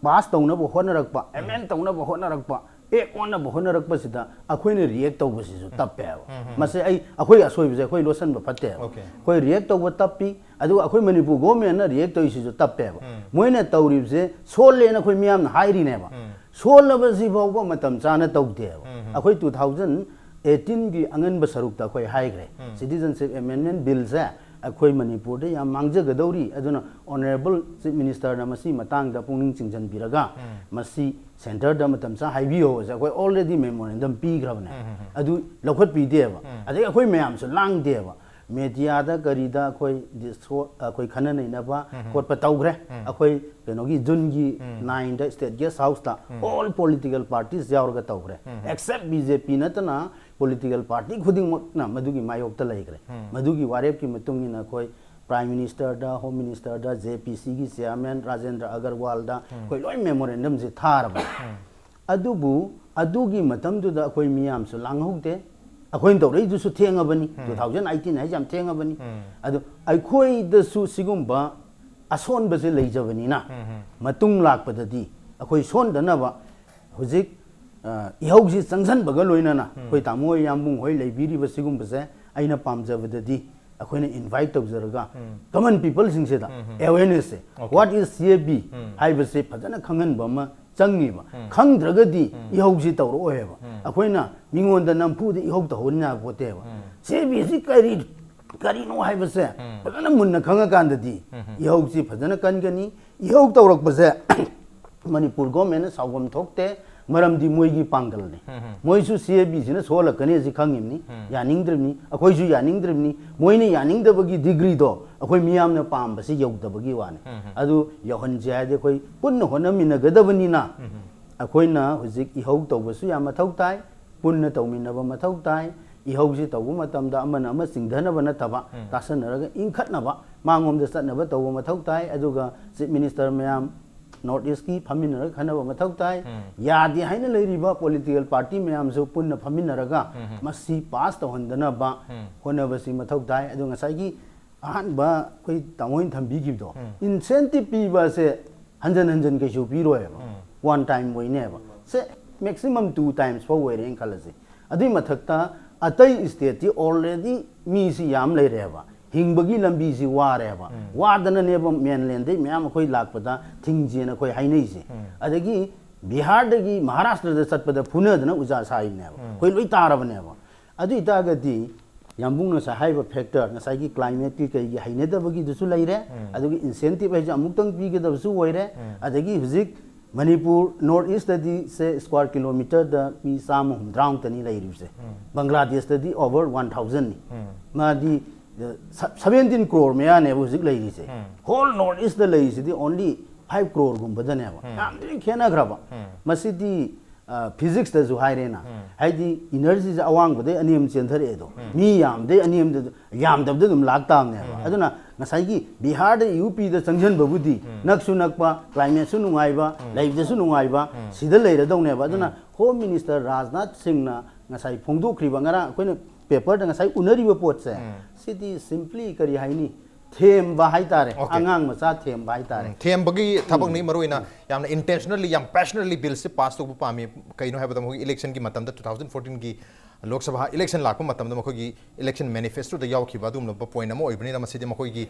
pass ꯇꯧꯅꯕ ꯍꯣꯠꯅꯔꯛꯄ ꯑꯦꯃꯦꯟ ꯇꯧꯅꯕ ꯍꯣꯠꯅꯔꯛꯄ ꯑꯣꯟꯅꯕ ꯍꯣꯠꯅꯔꯛꯄꯁꯤꯗ ꯑꯩꯈꯣꯏꯅ ꯔꯤꯌꯦꯛ ꯇꯧꯕꯁꯤꯁꯨ ꯇꯞꯄꯦꯕ ꯃꯁꯤ ꯑꯩꯈꯣꯏ ꯑꯁꯣꯏꯕꯁꯦ ꯑꯩꯈꯣꯏ ꯂꯣꯠꯁꯤꯟꯕ ꯐꯠꯇꯦꯕ ꯑꯩꯈꯣꯏ ꯔꯤꯌꯦꯛ ꯇꯧꯕ ꯇꯞꯄꯤ ꯑꯗꯨꯒ ꯑꯩꯈꯣꯏ ꯃꯅꯤꯄꯨꯔ ꯒꯣꯔꯃꯦꯟꯅ ꯔꯤꯌꯦꯛ ꯇꯧꯔꯤꯁꯤꯁꯨ ꯇꯞꯄꯦꯕ ꯃꯣꯏꯅ ꯇꯧꯔꯤꯕꯁꯦ ꯁꯣꯜꯂꯦꯅ ꯑꯩꯈꯣꯏ ꯃꯤꯌꯥꯝꯅ ꯍꯥꯏꯔꯤꯅꯦꯕ ꯁꯣꯜꯂꯕꯁꯤ ꯐꯥꯎꯕ ꯃꯇꯝ ꯆꯥꯅ ꯇꯧꯗꯦꯕ ꯑꯩꯈꯣꯏ 2018ꯒꯤ ꯑꯉꯟꯕ ꯁꯔꯨꯛꯇ ꯑꯩꯈꯣꯏ ꯍꯥꯏꯈ꯭ꯔꯦ ꯁꯤꯇꯤꯖꯟꯁꯤꯞ ꯑꯦꯃꯦꯟꯃꯦꯟ ꯕꯤꯜꯁꯦ ꯑꯩꯈꯣꯏ ꯃꯅꯤꯄꯨꯔꯗ ꯌꯥꯝ ꯃꯥꯡꯖꯒꯗꯧꯔꯤ ꯑꯗꯨꯅ ꯑꯣꯅꯔꯦꯕꯜ ꯆꯤꯐ ꯃꯤꯅꯤꯁꯇꯔꯅ ꯃꯁꯤ ꯃꯇꯥꯡꯗ ꯄꯨꯛꯅꯤꯡ ꯆꯤꯡꯁꯤꯟꯕꯤꯔꯒ ꯃꯁꯤ ꯁꯦꯟꯇꯔꯗ ꯃꯇꯝ ꯆꯥ ꯍꯥꯏꯕꯤꯌꯣꯁꯦ ꯑꯩꯈꯣꯏ ꯑꯣꯜꯔꯦꯗꯤ ꯃꯦꯃꯣꯔꯦꯟꯗꯝ ꯄꯤꯈ꯭ꯔꯕꯅꯦ ꯑꯗꯨ ꯂꯧꯈꯠꯄꯤꯗꯦꯕ ꯑꯗꯩ ꯑꯩꯈꯣꯏ ꯃꯌꯥꯝꯁꯨ ꯂꯥꯡꯗꯦꯕ ꯃꯦꯗꯤꯌꯥꯗ ꯀꯔꯤꯗ ꯑꯩꯈꯣꯏ ꯈꯟꯅ ꯅꯩꯅꯕ ꯈꯣꯠꯄ ꯇꯧꯈ꯭ꯔꯦ ꯑꯩꯈꯣꯏ ꯀꯩꯅꯣꯒꯤ ꯖꯨꯟꯒꯤ 9ꯗ ꯁ꯭ꯇꯦꯠ ꯒꯦꯁ ꯍꯥꯎꯁꯇ ꯑꯣꯜ ꯄꯣꯂꯤꯇꯤꯀꯦल ꯄꯥꯔꯇꯤꯁ ꯌꯥꯎꯔꯒ ꯇꯧꯈ꯭ꯔꯦ ꯑꯦꯛꯁꯦꯞ BJP ꯅꯠꯇꯅ ꯄꯣꯂꯤꯇꯤꯀꯦल ꯄꯥꯔꯇꯤ ꯈꯨꯗꯤꯡꯃꯛꯅ ꯃꯗꯨꯒꯤ ꯃꯥꯌꯣꯛꯇ ꯂꯩꯈ꯭ꯔꯦ ꯃꯗꯨꯒꯤ ꯋꯥꯔꯦꯞꯀꯤ ꯃꯇꯨꯡ ꯏꯟꯅ ꯑꯩꯈꯣꯏ ꯄ꯭ꯔꯥꯏꯝ ꯃꯤꯅꯤꯁꯇꯔꯗ ꯍꯣꯝ ꯃꯤꯅꯤꯁꯇꯔꯗ JPCꯒꯤ ꯆꯤꯌꯔꯃꯦꯟ ꯔꯥꯖꯦꯟꯗ꯭ꯔ ꯑꯒꯔꯋꯥꯜꯗ ꯑꯩꯈꯣꯏ ꯂꯣꯏ ꯃꯦꯃꯣꯔꯦꯟꯗꯝꯁꯦ ꯊꯥꯔꯕ ꯑꯗꯨꯕꯨ ꯑꯗꯨꯒꯤ ꯃꯇꯝꯗꯨꯗ ꯑꯩꯈꯣꯏ ꯃꯤꯌꯥꯝꯁꯨ ꯂꯥꯡꯍꯧꯗꯦ ꯑꯩꯈꯣꯏꯅ ꯇꯧꯔꯛꯏꯗꯨꯁꯨ ꯊꯦꯡꯉꯕꯅꯤ 2018 ꯍꯥꯏꯁꯦ ꯌꯥꯝ ꯊꯦꯡꯉꯕꯅꯤ ꯑꯗꯨ ꯑꯩꯈꯣꯏꯗꯁꯨ ꯁꯤꯒꯨꯝꯕ ꯑꯁꯣꯟꯕꯁꯦ ꯂꯩꯖꯕꯅꯤꯅ ꯃꯇꯨꯡ ꯂꯥꯛꯄꯗꯗꯤ ꯑꯩꯈꯣꯏ ꯁꯣꯟꯗꯅꯕ ꯍꯧꯖꯤꯛ ꯏꯍꯧꯁꯤ ꯆꯪꯁꯟꯕꯒ ꯂꯣꯏꯅꯅ ꯑꯩꯈꯣꯏ ꯇꯥꯃꯣ ꯍꯣꯏ ꯌꯥꯝꯕꯨꯡ ꯍꯣꯏ ꯂꯩꯕꯤꯔꯤꯕ ꯁꯤꯒꯨꯝꯕꯁꯦ ꯑꯩꯅ ꯄꯥꯝꯖꯕꯗꯗꯤ ꯑꯩꯈꯣꯏꯅ ꯏꯟꯚꯥꯏꯠ ꯇꯧꯖꯔꯒ ꯀꯃꯟ ꯄꯤꯄꯜꯁꯤꯡꯁꯤꯗ ꯑꯦꯋꯦꯔꯅꯦꯁꯁꯦ ꯋꯥꯠ ꯏꯁ CAB ꯍꯥꯏꯕꯁꯦ ꯐꯖꯅ ꯈꯪꯍꯟꯕ ꯑꯃ ꯆꯪꯉꯤꯕ ꯈꯪꯗ꯭ꯔꯒꯗꯤ ꯏꯍꯧꯁꯤ ꯇꯧꯔꯛꯑꯣꯏꯕ ꯑꯩꯈꯣꯏꯅ ꯃꯤꯉꯣꯟꯗ ꯅꯝꯐꯨꯗ ꯏꯍꯧ ꯇꯧꯍꯟ ꯌꯥꯄꯣꯠꯇꯦꯕ CABꯁꯤ ꯀꯔꯤꯅꯣ ꯍꯥꯏꯕꯁꯦ ꯐꯖꯅ ꯃꯨꯟꯅ ꯈꯪꯉꯀꯥꯟꯗꯗꯤ ꯏꯍꯧꯁꯤ ꯐꯖꯅ ꯀꯟꯒꯅꯤ ꯏꯍꯧ ꯇꯧꯔꯛꯄꯁꯦ ꯃꯅꯤꯄꯨꯔ ꯒꯣꯔꯃꯦꯟꯅ ꯁꯥꯎꯐꯝ ꯊꯣꯛꯇꯦ ꯃꯔꯝꯗꯤ ꯃꯣꯏꯒꯤ ꯄꯥꯡꯒꯜꯅꯤ ꯃꯣꯏꯁꯨ CABꯁꯤꯅ ꯁꯣꯜꯂꯛꯀꯅꯤ ꯑꯁꯤ ꯈꯪꯉꯤꯕꯅꯤ ꯌꯥꯅꯤꯡꯗ꯭ꯔꯤꯕꯅꯤ ꯑꯩꯈꯣꯏꯁꯨ ꯌꯥꯅꯤꯡꯗ꯭ꯔꯤꯕꯅꯤ ꯃꯣꯏꯅ ꯌꯥꯅꯤꯡꯗꯕꯒꯤ ꯗꯤꯒ꯭ꯔꯤꯗꯣ ꯑꯩꯈꯣꯏ ꯃꯤꯌꯥꯝꯅ ꯄꯥꯝꯕꯁꯤ ꯌꯧꯗꯕꯒꯤ ꯋꯥꯅꯤ ꯑꯗꯨ ꯌꯧꯍꯟꯁꯦ ꯍꯥꯏꯔꯗꯤ ꯑꯩꯈꯣꯏ ꯄꯨꯟꯅ ꯍꯣꯠꯅꯃꯤꯟꯅꯒꯗꯕꯅꯤꯅ ꯑꯩꯈꯣꯏꯅ ꯍꯧꯖꯤꯛ ꯏꯍꯧ ꯇꯧꯕꯁꯨ ꯌꯥꯝ ꯃꯊꯧ ꯇꯥꯏ ꯄꯨꯟꯅ ꯇꯧꯃꯤꯟꯅꯕ ꯃꯊꯧ ꯇꯥꯏ ꯏꯍꯧꯁꯤ ꯇꯧꯕ ꯃꯇꯝꯗ ꯑꯃꯅ ꯑꯃ ꯆꯤꯡꯊꯅꯕ ꯅꯠꯇꯕ ꯇꯥꯁꯟꯅꯔꯒ ꯏꯟꯈꯠꯅꯕ ꯃꯥꯡꯂꯣꯝꯗ ꯆꯠꯅꯕ ꯇꯧꯕ ꯃꯊꯧ ꯇꯥꯏ ꯑꯗꯨꯒ ꯆꯤꯐ ꯃꯤꯅꯤꯁꯇꯔ ꯃꯌꯥꯝ ꯅꯣꯔꯠ ꯏꯁꯀꯤ ꯐꯝꯃꯤꯟꯅꯔꯒ ꯈꯟꯅꯕ ꯃꯊꯧ ꯇꯥꯏ ꯌꯥꯗꯦ ꯍꯥꯏꯅ ꯂꯩꯔꯤꯕ ꯄꯣꯂꯤꯇꯤꯀꯦꯜ ꯄꯥꯔꯇꯤ ꯃꯌꯥꯝꯁꯨ ꯄꯨꯟꯅ ꯐꯝꯃꯤꯟꯅꯔꯒ ꯃꯁꯤ ꯄꯥꯁ ꯇꯧꯍꯟꯗꯅꯕ ꯍꯣꯠꯅꯕꯁꯤ ꯃꯊꯧ ꯇꯥꯏ ꯑꯗꯨ ꯉꯁꯥꯏꯒꯤ ꯑꯍꯥꯟꯕ ꯑꯩꯈꯣꯏ ꯇꯥꯃꯣꯏꯅ ꯊꯝꯕꯤꯈꯤꯕꯗꯣ ꯏꯟꯁꯦꯟꯇꯤꯞ ꯄꯤꯕꯁꯦ ꯍꯟꯖꯟ ꯍꯟꯖꯟ ꯀꯩꯁꯨ ꯄꯤꯔꯣꯏꯕ ꯋꯥꯟ ꯇꯥꯏꯝ ꯑꯣꯏꯅꯦꯕ ꯁꯦ ꯃꯦꯛꯁꯤꯃꯝ 2 times ꯐꯥꯎ ꯑꯣꯏꯔꯦꯅ ꯈꯜꯂꯁꯤ ꯑꯗꯨꯏ ꯃꯊꯛꯇ ꯑꯇꯩ ꯁ꯭ꯇꯦꯠꯇꯤ ꯑꯣꯜꯔꯦꯗꯤ ꯃꯤꯁꯤ ꯌꯥꯝ ꯂꯩꯔꯦꯕ ꯍꯤꯡꯕꯒꯤ ꯂꯝꯕꯤꯁꯤ ꯋꯥꯔꯦꯕ ꯋꯥꯗꯅꯅꯦꯕ ꯃꯦꯟꯂꯦꯟꯗꯩ ꯃꯌꯥꯝ ꯑꯩꯈꯣꯏ ꯂꯥꯛꯄꯗ ꯊꯤꯡꯖꯦꯅ ꯑꯩꯈꯣꯏ ꯍꯥꯏꯅꯩꯁꯦ ꯑꯗꯒꯤ ꯕꯤꯍꯥꯔꯗꯒꯤ ꯃꯍꯥꯔꯥꯁꯇ꯭ꯔꯗ ꯆꯠꯄꯗ ꯐꯨꯅꯗꯅ ꯎꯖꯥ ꯁꯥꯏꯅꯦꯕ ꯑꯩꯈꯣꯏ ꯂꯣꯏ ꯇꯥꯔꯕꯅꯦꯕ ꯑꯗꯨ ꯑꯣꯏꯇꯥꯔꯒꯗꯤ ꯌꯥꯝꯕꯨꯡꯅ ꯉꯁꯥꯏ ꯍꯥꯏꯕ ꯐꯦꯛꯇꯔ ꯉꯁꯥꯏꯒꯤ ꯀ꯭ꯂꯥꯏꯃꯦꯠꯀꯤ ꯀꯩꯒꯤ ꯍꯩꯅꯗꯕꯒꯤꯗꯨꯁꯨ ꯂꯩꯔꯦ ꯑꯗꯨꯒꯤ ꯏꯟꯁꯦꯟꯇꯤꯞ ꯍꯥꯏꯁꯦ ꯑꯃꯨꯛꯇꯪ ꯄꯤꯒꯗꯕꯁꯨ ꯑꯣꯏꯔꯦ ꯑꯗꯒꯤ ꯍꯧꯖꯤꯛ ꯃꯅꯤꯄꯨꯔ ꯅꯣꯔꯠ ꯏꯁꯇꯗꯤ ꯁꯦ ꯁ꯭ꯀ꯭ꯋꯥꯔ ꯀꯤꯂꯣꯃꯤꯇꯔꯗ ꯃꯤ 150ꯇꯅꯤ ꯂꯩꯔꯤꯕꯁꯦ ꯕꯪꯒ꯭ꯂꯥꯗꯦꯁꯇꯗꯤ ꯑꯣꯚꯔ 1000ꯅꯤ ꯃꯥꯗꯤ 17 crore ꯃꯌꯥꯅꯦꯕ ꯍꯧꯖꯤꯛ ꯂꯩꯔꯤꯁꯦ ꯍꯣꯜ ꯅꯣꯔꯠ ꯏꯁꯇ ꯂꯩꯔꯤꯁꯤꯗꯤ ꯑꯣꯟꯂꯤ 5 crore ꯌꯥꯝꯗꯤ ꯈꯦꯠꯅꯈ꯭ꯔꯕ ꯃꯁꯤꯗꯤ ꯐꯤꯖꯤꯛꯁꯇꯁꯨ ꯍꯥꯏꯔꯦꯅ ꯍꯥꯏꯗꯤ ꯏꯅꯔꯖꯤꯁꯦ ꯑꯋꯥꯡꯕꯗꯩ ꯑꯅꯦꯝ ꯆꯦꯟꯊꯔꯛꯑꯦꯗꯣ ꯃꯤ ꯌꯥꯝꯗꯩ ꯑꯅꯦꯝꯗ ꯌꯥꯝꯗꯕꯗ ꯑꯗꯨꯝ ꯂꯥꯛꯇꯥꯕꯅꯦꯕ ꯑꯗꯨꯅ ꯉꯁꯥꯏꯒꯤ ꯕꯤꯍꯥꯔꯗ UPꯗ ꯆꯪꯁꯤꯟꯕꯕꯨꯗꯤ ꯅꯛꯁꯨ ꯅꯛꯄ ꯀ꯭ꯂꯥꯏꯃꯦꯠꯁꯨ ꯅꯨꯡꯉꯥꯏꯕ ꯂꯩꯕꯗꯁꯨ ꯅꯨꯡꯉꯥꯏꯕ ꯁꯤꯗ ꯂꯩꯔꯗꯧꯅꯦꯕ ꯑꯗꯨꯅ ꯍꯣꯝ ꯃꯤꯅꯤꯁꯇꯔ ꯔꯥꯖꯅꯥꯊ ꯁꯤꯡꯅ ꯉꯁꯥꯏ ꯐꯣꯡꯗꯣꯛꯈ꯭ꯔꯤꯕ ꯉꯔꯥꯡ ꯑꯩꯈꯣꯏꯅ ꯄꯦꯄꯔꯗ ꯉꯁꯥꯏ ꯎꯅꯔꯤꯕ ꯄꯣꯠꯁꯦ ꯁꯤꯗꯤ ꯁꯤꯝꯄ꯭ꯂꯤ ꯀꯔꯤ ꯍꯥꯏꯅꯤ ꯊꯦꯝꯕ ꯍꯥꯏꯇꯥꯔꯦ ꯑꯉꯥꯡ ꯃꯆꯥ ꯊꯦꯝꯕ ꯍꯥꯏꯇꯥꯔꯦ ꯊꯦꯝꯕꯒꯤ ꯊꯕꯛꯅꯤ ꯃꯔꯨꯑꯣꯏꯅ ꯌꯥꯝꯅ ꯏꯟꯇꯦꯟꯁꯅꯦꯜꯂꯤ ꯌꯥꯝ ꯄꯦꯁꯅꯦꯠꯂꯤ ꯕꯤꯜꯁꯦ ꯄꯥꯁ ꯇꯧꯕ ꯄꯥꯝꯃꯤ ꯀꯩꯅꯣ ꯍꯥꯏꯕꯗ ꯃꯈꯣꯏꯒꯤ ꯏꯂꯦꯛꯁꯟꯒꯤ ꯃꯇꯝꯗ 2014ꯒꯤ ꯂꯣꯛ ꯁꯚꯥ ꯏꯂꯦꯛꯁꯟ ꯂꯥꯛꯄ ꯃꯇꯝꯗ ꯃꯈꯣꯏꯒꯤ ꯏꯂꯦꯛꯁꯟ ꯃꯦꯅꯤꯐꯦꯁꯇꯣꯗ ꯌꯥꯎꯈꯤꯕ ꯑꯗꯨꯒꯨꯝꯂꯕ ꯄꯣꯏꯟ ꯑꯃ ꯑꯣꯏꯕꯅꯤꯅ ꯃꯁꯤꯗꯤ ꯃꯈꯣꯏꯒꯤ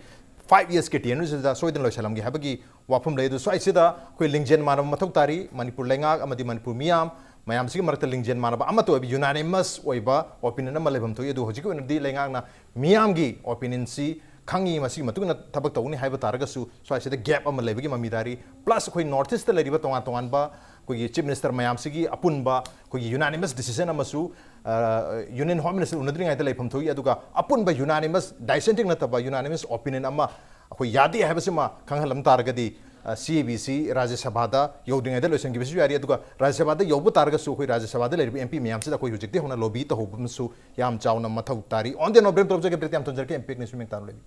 5 yearsꯀꯤ ꯇꯦꯟꯌꯔꯁꯤꯗ ꯁꯣꯏꯗꯅ ꯂꯣꯏꯁꯤꯜꯂꯝꯒꯦ ꯍꯥꯏꯕꯒꯤ ꯋꯥꯐꯝ ꯂꯩ ꯑꯗꯨ ꯁ꯭ꯋꯥꯏꯁꯤꯗ ꯑꯩꯈꯣꯏ ꯂꯤꯡꯖꯦꯜ ꯃꯥꯟꯅꯕ ꯃꯊꯧ ꯇꯥꯔꯤ ꯃꯅꯤꯄꯨꯔ ꯂꯩꯉꯥꯛ ꯑꯃꯗꯤ ꯃꯅꯤꯄꯨꯔ ꯃꯤꯌꯥꯝ ꯃꯌꯥꯝꯁꯤꯒꯤ ꯃꯔꯛꯇ ꯂꯤꯡꯖꯦꯜ ꯃꯥꯟꯅꯕ ꯑꯃꯠꯇ ꯑꯣꯏꯕ ꯌꯨꯅꯥꯅꯤꯃꯁ ꯑꯣꯏꯕ ꯑꯣꯄꯤꯅꯤꯌꯟ ꯑꯃ ꯂꯩꯐꯝ ꯊꯣꯛꯏ ꯑꯗꯨ ꯍꯧꯖꯤꯛꯀꯤ ꯑꯣꯏꯅꯗꯤ ꯂꯩꯉꯥꯛꯅ ꯃꯤꯌꯥꯝꯒꯤ ꯑꯣꯄꯤꯅꯤꯌꯟꯁꯤ ꯈꯪꯉꯤ ꯃꯁꯤꯒꯤ ꯃꯇꯨꯡꯏꯟꯅ ꯊꯕꯛ ꯇꯧꯒꯅꯤ ꯍꯥꯏꯕ ꯇꯥꯔꯒꯁꯨ ꯁ꯭ꯋꯥꯏꯁꯤꯗ ꯒꯦꯞ ꯑꯃ ꯂꯩꯕꯒꯤ ꯃꯃꯤ ꯇꯥꯔꯤ ꯄ꯭ꯂꯁ ꯑꯩꯈꯣꯏ ꯅꯣꯔꯠ ꯏꯁꯇ ꯂꯩꯔꯤꯕ ꯇꯣꯉꯥꯟ ꯇꯣꯉꯥꯟꯕ ꯑꯩꯈꯣꯏꯒꯤ ꯆꯤꯐ ꯃꯤꯅꯤꯁꯇꯔ ꯃꯌꯥꯝꯁꯤꯒꯤ ꯑꯄꯨꯟꯕ ꯑꯩꯈꯣꯏꯒꯤ ꯌꯨꯅꯥꯅꯤꯃꯁ ꯗꯤꯁꯤꯖꯟ ꯑꯃꯁꯨ ꯌꯨꯅꯤꯌꯟ ꯍꯣꯝ ꯃꯤꯅꯤꯁꯇꯔ ꯎꯅꯗ꯭ꯔꯤꯉꯩꯗ ꯂꯩꯐꯝ ꯊꯣꯛꯏ ꯑꯗꯨꯒ ꯑꯄꯨꯟꯕ ꯌꯨꯅꯥꯅꯤꯃꯁ ꯗꯥꯏꯁꯦꯟꯇꯤꯡ ꯅꯠꯇꯕ ꯌꯨꯅꯥꯅꯤꯃꯁ ꯑꯣꯄꯤꯅꯤꯌꯟ ꯑꯃ ꯑꯩꯈꯣꯏ ꯌꯥꯗꯦ ꯍꯥꯏꯕꯁꯤꯃ ꯈꯪꯍꯜꯂꯝ ꯇꯥꯔꯒꯗꯤ CABC ꯔꯥꯖ꯭य ꯁꯚꯥꯗ ꯌꯧꯗ꯭ꯔꯤꯉꯩꯗ ꯂꯣꯏꯁꯤꯟꯈꯤꯕꯁꯨ ꯌꯥꯔꯤ ꯑꯗꯨꯒ ꯔꯥꯖ꯭य ꯁꯚꯥꯗ ꯌꯧꯕ ꯇꯥꯔꯒꯁꯨ ꯑꯩꯈꯣꯏ ꯔꯥꯖ꯭य ꯁꯚꯥꯗ ꯂꯩꯔꯤꯕ MP ꯃꯌꯥꯝꯁꯤꯗ ꯑꯩꯈꯣꯏ ꯍꯧꯖꯤꯛꯇꯤ ꯍꯧꯅ ꯂꯣꯕꯤ ꯇꯧꯍꯧꯕ ꯑꯃꯁꯨ ꯌꯥꯝ ꯆꯥꯎꯅ ꯃꯊꯧ ꯇꯥꯔꯤ ꯑꯣꯟ ꯗꯦ ꯅꯣꯕꯦꯝ ꯇꯧꯖꯒꯦ ꯕ꯭ꯔꯦꯛ ꯌꯥꯝ ꯊꯝꯖꯔꯛꯀꯦ MP ꯅꯦꯁꯨ ꯃꯤꯡ ꯇꯥꯔꯨ ꯂꯩꯕꯤ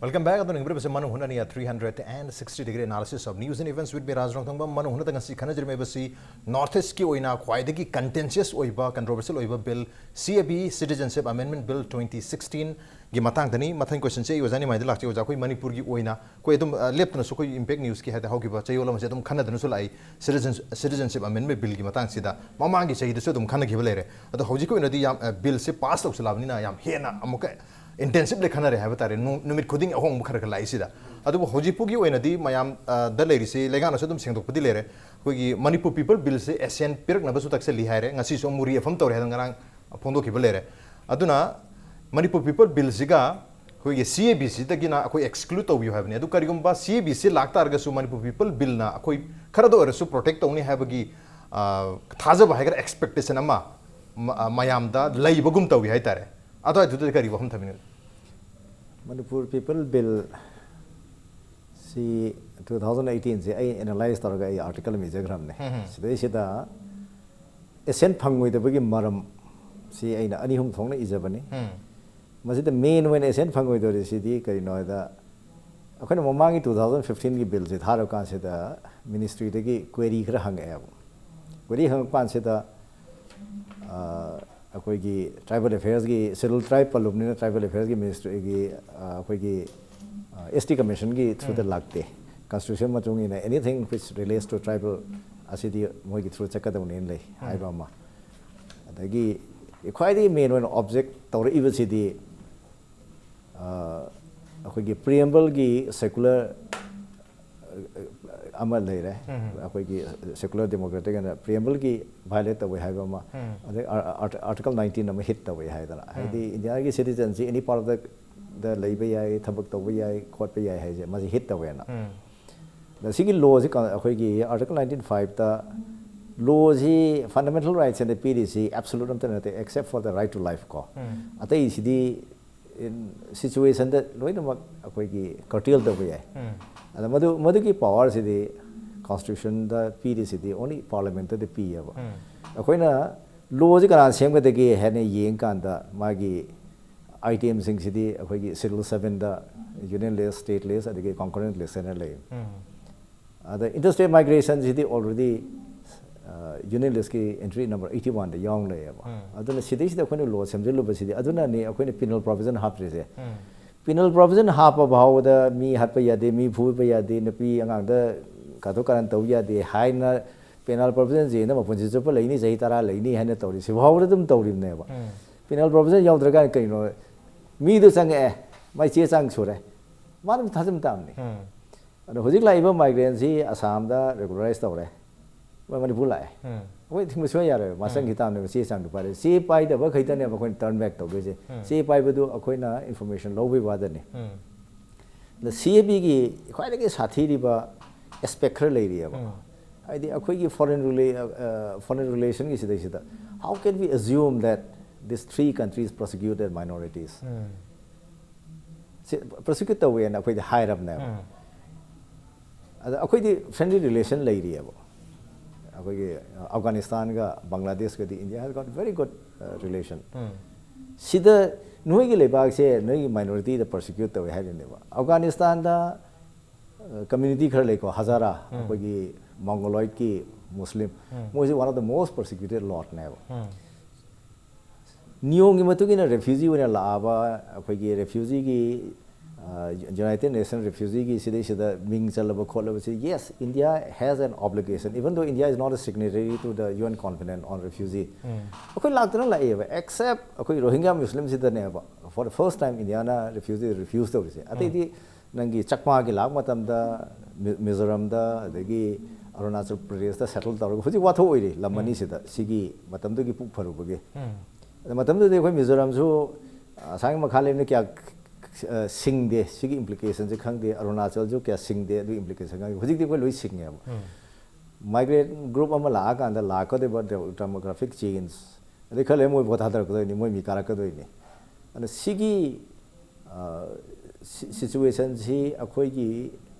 Welcome back. Adon ingbre bese Manung Hutna niya 360-degree analysis of news and events with me Raj Nongthombam. Manung Hutna ngasi khanajir me basi Northeast ki oina khwaidagi contentious oiba controversial oiba bill CAB Citizenship Amendment Bill 2016 gi matang dani mathang question che yozani mai dilak che oja koi Manipur gi oina koi dum leptna so koi impact news ki hada hogiba chayola mase dum khana danu so lai citizenship amendment bill gi matang sida mamang gi chahi so dum khana gi belere ado hoji ko ina di yam bill se pass tok sulabni na yam hena amuka intensively khana re have tare numit khuding ahong mukhar ka lai sida adu hojipu gi oina di mayam da leri se legana so dum sengdok pudi lere koi gi Manipur people bill se SN pirak na basu tak se li haire ngasi so muri afam tore hadan ngarang phondo ki belere aduna Manipur people bill siga koi gi CABC tagina koi exclude to you have ne adu karigum ba CABC lakta arga su Manipur people bill na koi kharado arasu protect only have gi thaja ba hagar expectation ama mayam da lai bagum to hai tare ado adu de kari bahum thamini Manipur people bill si 2018 se ai analyze targa ai article me jagram ne sidai sida esen phangoi de bagi maram si ai na ani hum thongna ijabani masida main when esen phangoi do si di kari no da akhona mamangi 2015 gi bill se tharo kan se da ministry de gi query khra hang ai query hang pan se da akoi gi tribal affairs gi scheduled tribe palumni na tribal affairs gi ministry gi akoi gi ST commission gi through the lagte constitution matung in anything which relates to tribal asidi moi gi through chakadau ne lai ai ba ma adagi equai di main one object tawre ibsidi akoi gi preamble gi secular amal lai re akoi gi secular democratic and preamble gi violate tawai hai ba ma article 19 am hit tawai hai da ai di India gi citizenship any part of the labor yai thabak tawai yai court pe yai hai je ma hit tawai na the sigi law ji akoi gi article 19.5 ta law ji fundamental rights and the PDC absolute amta except for the right to life ko atai sidi in situation that loina mak akoi gi curtail tawai yai and madu ki power si the constitution the PDC the only parliament the P aba akoina law ji kana sem ga de gi he ne yeng kan da magi item sing si the akoi gi schedule 7 da union list state list adigi concurrent list na lai the interstate migration si the already union list ki entry number 81 the young lai aba aduna si the akoina law sem je lu ba si the aduna ni akoina penal provision hap re se penal provision half of how the me hat pa yade me phu pa yade napi angang da ka to karan tau yade hai na penal provision je na ma punji chu pa leini sahi tara leini ha na tawri si how da dum tawri ne ba penal provision yaw dra kai no mi du sang e mai che sang chu re ma dum thasam tam ni ano hojik lai ba migrant si Assam da regularize tawre ba Manipur lai oi thing so ya re ma sang ki tam ne che sang du pa re si pai da ba khai ta ne ba khoi turn back to ge je si pai ba du akoi na information lo be ba da ne the CAB gi khoi da ge sathi ri ba aspect khar lai ri ba ai di akoi gi foreign relation gi sidai sida how can we assume that these three countries persecuted minorities prosecute the way and akoi di higher up na akoi di friendly relation lai ri ba Afghanistan ga Bangladesh ga India has got very good relation sida noi gi lebak se noi minority the persecute the hai ne ba Afghanistan da community khar le ko Hazara ko gi Mongoloid ki Muslim mo is one of the most persecuted lot ne ba niong gi matu gi na refugee wona la ba ko gi refugee gi United Nations refugee ki sida ming chalaba kholaba say yes India has an obligation even though India is not a signatory to the UN Covenant on Refugee akoi lagtana la eva except akoi Rohingya Muslim sida ne ba for the first time India na refugee refused to say atai di nangi chakma gi lag matam da Mizoram da adagi Arunachal Pradesh da settle tar huji watho oire lamani sida sigi matam du gi puk pharu bage matam du de khoi Mizoram su sang makhale ne kya sing de sigi implications je khang de Arunachal jo kya sing de du implication ga hojik de ko loi sing ya migrant group ama la ka anda la ko de demographic change de khale moi botha dar ko ni moi mi kara ko ni ana sigi situation ji akoi gi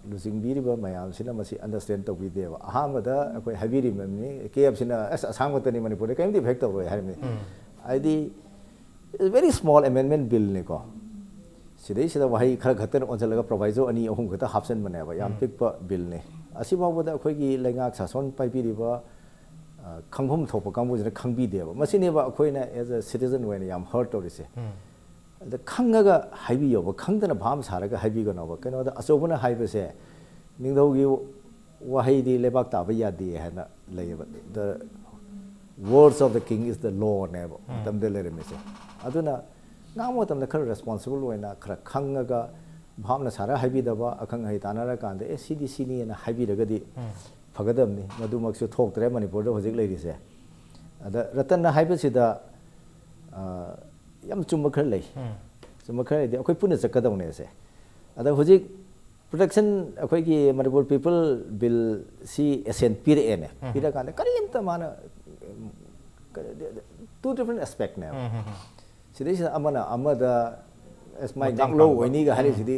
losing bi ba mayam sina masi understand to bi de ba aham da akoi habi ri mem ni kf sina asang ko ni Manipur de kaim di effect to ro hai ni ai di very small amendment bill ni ko सिदे सिदा वही खर खतन ओनजलगा proviso अनि अहुम खता हाप्सन बनेबा याम पिकपा bill ने असिबाबदा अखोगी लेंगाक सासन पाइबिरिबा खंगफम थोप कांबुजने खंगबिदेबा मसिनेबा अखोइना एज अ सिटिजन वेन याम हर्ट तोरिसे द खंगगा हाइबियोबा खंगदना भाम सारगा हाइबिगनोबा कनोदा अचोबना हाइबसे निंगदौगी वहाईदी लेबाक ताबा यादी हैना लेबा the words of the king is the law never tamde leremese aduna ngamo tamda khar responsible wena khara khangaga bhamna sara haibidaba akhang hai tanara kande cdc ni na haibiragadi phagadamni madumaksu thoktre manipur da hojik leirise ada ratan na haibasida yam chumma khar lei chumma khar di akoi puna chakadawne se ada hojik protection akoi ki manipur people bill si ascent pire ene pira kande karimta mana two different aspects now. Sidis amana amada as my ganglo wani ga hari sidi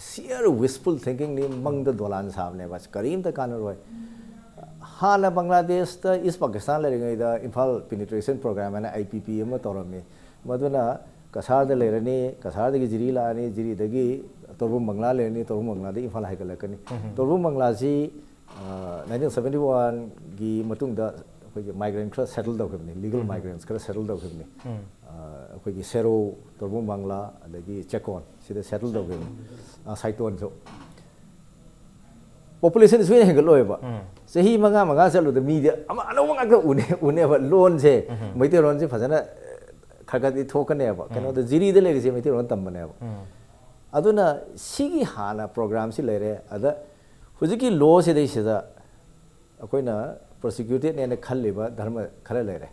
sheer wistful thinking ni mang the dolan sahab ne bas karim ta kan roi hala Bangladesh ta is Pakistan le ngai da Imphal penetration program ana IPP ma torami maduna kasar da le rani kasar da gi jiri la ni jiri da gi torbum bangla le ni torbum bangla da Imphal hai ka la kani torbum bangla si 1971 gi matung da migrant kara settle da khibni legal migrants kara settle da khibni akhoi sero torbum bangla adagi chekon sida settle da khibni saiton so population is very henglo ba sehi manga salu the media ama alo manga ka une ba loan se maite ron se phajana khagadi thokane ba kano the jiri de le se maite ron tambane ba aduna sigi hana program si lere ada hujiki law se de se da akoina prosecuted ne khaliba dharma khara lere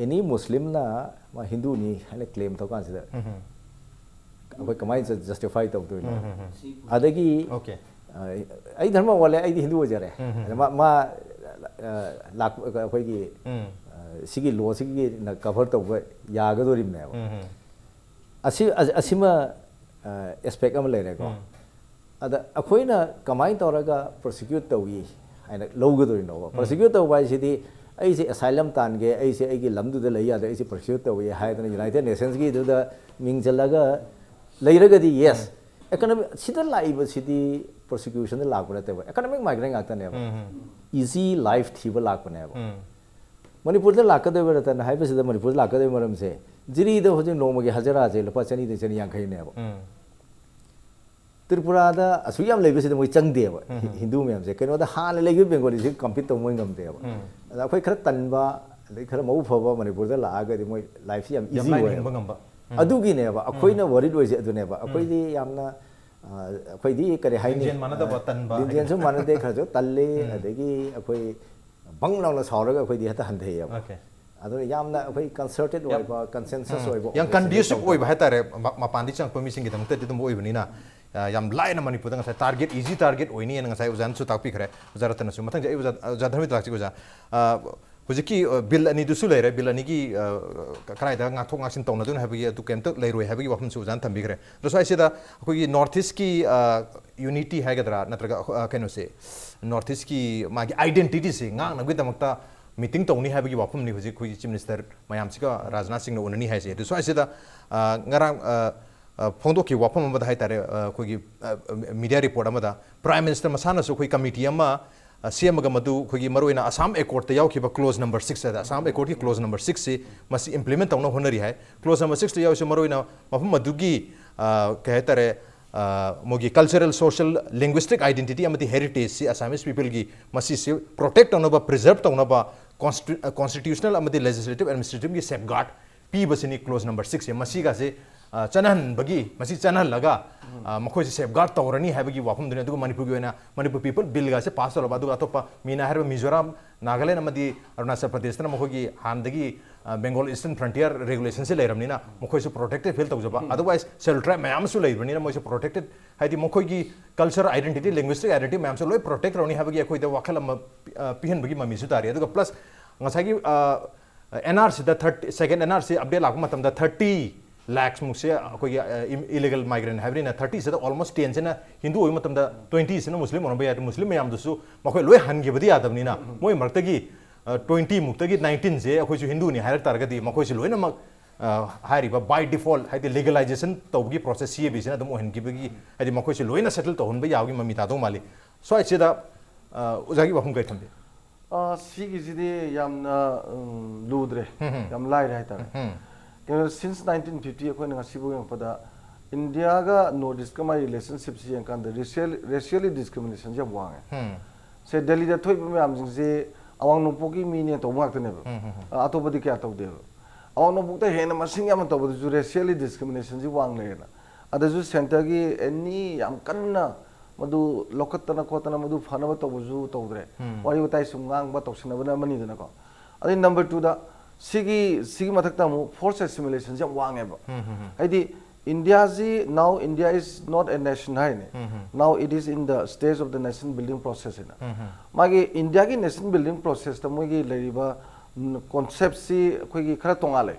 any muslim na ma hindu ni hane claim to kan sida akoi kamai justify to do adagi okay ai dharma wale ai hindu jare ma lak akoi gi sigi law sigi na cover to ya ga do rim ne asima aspect am lere ko ada akoi na kamai to raga prosecute to wi aina lowgado no prosecute to by city ai se asylum tan ge ai se ai gi lamdu da laya da ai se prosecute to ye hai da United Nations gi da ming chalaga leiraga di yes economic sida live city prosecution da laguna te economic migrant akta ne easy life thiba laguna ne manipur da lakada ba ta hai ba sida manipur da lakada maram se jiri da hoje no ma ge hajara je lapa chani de chani yang khai ne ba Tripura da asuyam lebe se moi chang deba hindu myam se keno da han lebe bengali se compete to moi ngam deba da khoi khara tan ba le khara mau phoba manipur da la aga di moi life yam easy way adu gi ne ba akhoi na worried way se adu ne ba akhoi di yamna akhoi di kare hai ni indian mana da tan ba indian so mana de khara jo talle adegi akhoi bang long la saura ga akhoi di hata han thei ba okay adu yamna akhoi concerted way ba consensus way ba yang conducive way ba hatare mapandi chang permission gi tamte dum way bani na yam laina manipur da ngai target easy target oini en ngai uzan su takpi khare uzaratana su matang jai uza dharmi lakchi uza hujiki bill ani du su leire bill ani gi kanai da nga thok ngaksin tawna dun habi tu kem tok leiroi habi wafum su uzan thambi khare do sai sida koi north east ki unity hai gadra natraga keno se north east ki magi identity se nga na gi damakta meeting tawni habi wafum ni hujik koi chief minister mayam sika Rajnath Singh no unani hai se do sai sida ngarang Fondo ki wapam amada hai tare koi media report amada prime minister masana so koi committee ama CM ga madu koi maroina Assam Accord ta yaw ki ba clause number 6 da Assam Accord ki clause number 6 se masi implement tawna honari hai clause number 6 ta yaw se maroina mafam madu gi kahe tare mogi cultural social linguistic identity amati heritage si Assamese people gi masi se protect tawna ba preserve tawna ba constitutional amati legislative administrative gi safeguard p basini clause number 6 se masi ga se chanan bagi masi chanan laga makhoi se safeguard tawrani habagi wafum dune du manipur goina manipur people bill ga se pass alo badu atopa mina har Mizoram Nagaland amadi Arunachal Pradesh na makhoi gi handagi Bengal Eastern Frontier regulations se leiramni na makhoi se protected feel tawjaba otherwise cell tribe mayam su leirani na moi se protected haidi makhoi gi cultural identity linguistic identity mayam su loi protect roni habagi khoi da wakhala pihan bagi mami su tari adu plus ngasai gi NRC the 30 second NRC update lagu matam da 30 lakhs mukse koi illegal migrant have na 30 se almost 10 se na hindu oi matam da 20 se na muslim on ba muslim yam du su makoi loi han gi badi adam ni na moi marta gi 20 mukta gi 19 se koi su hindu ni hairak tar ga di makoi se loi na mak हाइरिबा by default हाइदि legalisation तौबगी process CAB सिना दम ओहनगिबगी हाइदि मखोइसे लोइना settle तौहनबा यावगी mummy तादो माली स्वाइसेदा उजागी वफम गय थमबे सिगिजिदि यामना लुद्रे याम लाइरे हाइतारे केनो since 1950 अखोइना ngasibu yangpada India ga North East ka mai relationship si yang kan racially discrimination jam wange se Delhi da thoi me am jing se awang no poki mi ne to mak ne ba atopadi kya to de awang no bukta he na masing yam to ju racially discrimination ji wang le na ada ju center gi any yam kanna madu lokatana khotana madu phana ba to ju to dre wari utai sungang ba to sina bana mani dana ko adi number 2 da sigi mathak ta mu force assimilation jam wange ba haidi India now India is not a nation now it is in the stage of the nation building process magi India ki nation building process ta mogi leriba concept si khoi gi khara tongale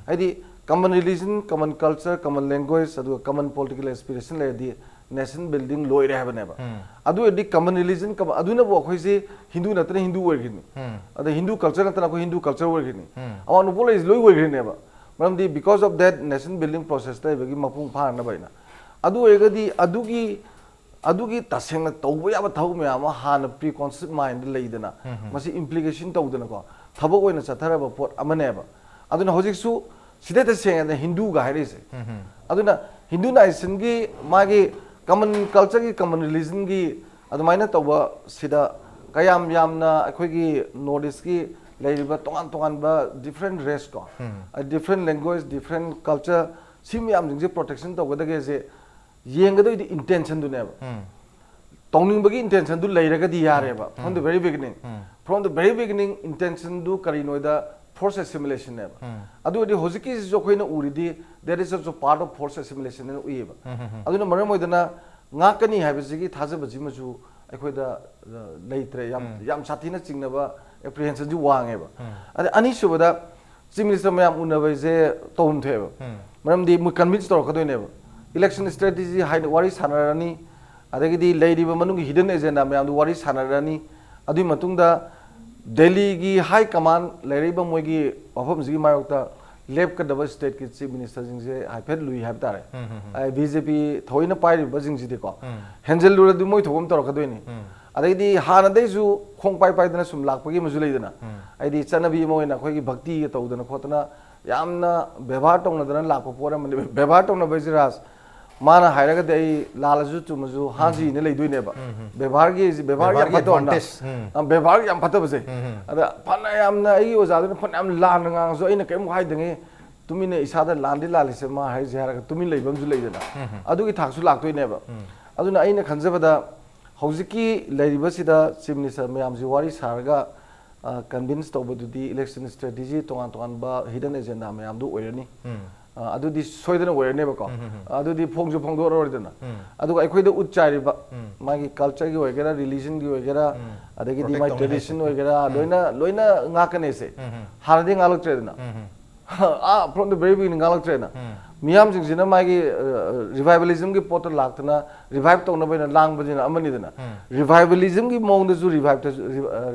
haidi common religion common culture common language adu common political aspiration le di nation building loi re habane ba adu edi common religion adu na bo khoi si Hindu natna Hindu worgini adu Hindu culture natna ko Hindu culture worgini awanu bole is loi worgini ba Maramdi because of that nation building process ta ibagi mapung phar na baina adu egadi adugi taseng na tawba ya ba thau me ama han preconceived mind leidana masi implication tawdana ko thabo oina chathara ba pot amane ba aduna hojik su side ta seng na Hindu ga haire se aduna Hindu nation gi magi common culture gi common religion gi adumaina tawba sida kayam yamna akhoi gi North East gi Leriba tongan ba different race ko a different language different culture sim yam jing protection to goda ge je yeng ga di intention du ne ba tongning bagi intention du leiraga di yare ba from the very beginning intention du kari noida force assimilation ne ba adu di hojiki jo khoina uridi there is also part of force assimilation ne uye ba aduna maram moidana ngakani haibasi gi thaja baji maju aikoida leitre yam sathina chingna ba apprehension ji wange ba ade ani subada chief minister mayam unabai je tom theba maram di mu convince tor khadoi ne ba election strategy high wari sanarani adagi di lady ba manung hidden agenda mayam du wari sanarani adu matung da Delhi gi high command lady ba moi gi wafam ji mayokta left ka double state ki chief minister jing je haipet lui haip tare ai BJP thoina pai ba jing ji de ko handle lu du moi thom tor khadoi ni adai hana dai ju khong pai pai dana sum lak pagi muju leidana ai di chanabi mo na khoi gi bhakti ge tawdana khotana yamna bevhar tongna dana lak pora man bevhar tongna bajras mana hairaga dai lalaju chumuju haji ne leidoi ne ba bevhar ya pato na bevhar yam pato base ada phana yamna ai oja dana phana yam lan ngang jo ina kem hai dange tumine isada landi lalise ma hai jara tumin leibam ju leidana adu gi thaksu laktoi ne ba aduna aina khanjabada hojiki leibasida chief minister mayam ji wari sarga convince tawbadudi election strategy tongan ba hidden agenda mayam du oirani adudi soidana oirane ba ko adudi phongju phongdo oridana adu aikoida utchari ba magi culture gi oigera religion gi oigera adagi di my tradition oigera loina ngakane se haradi ngalok tredana from the very beginning ngalok tredana miyam jing jina magi revivalism gi pot laktana revive tawna baina lang bajina amani dana revivalism gi mong da ju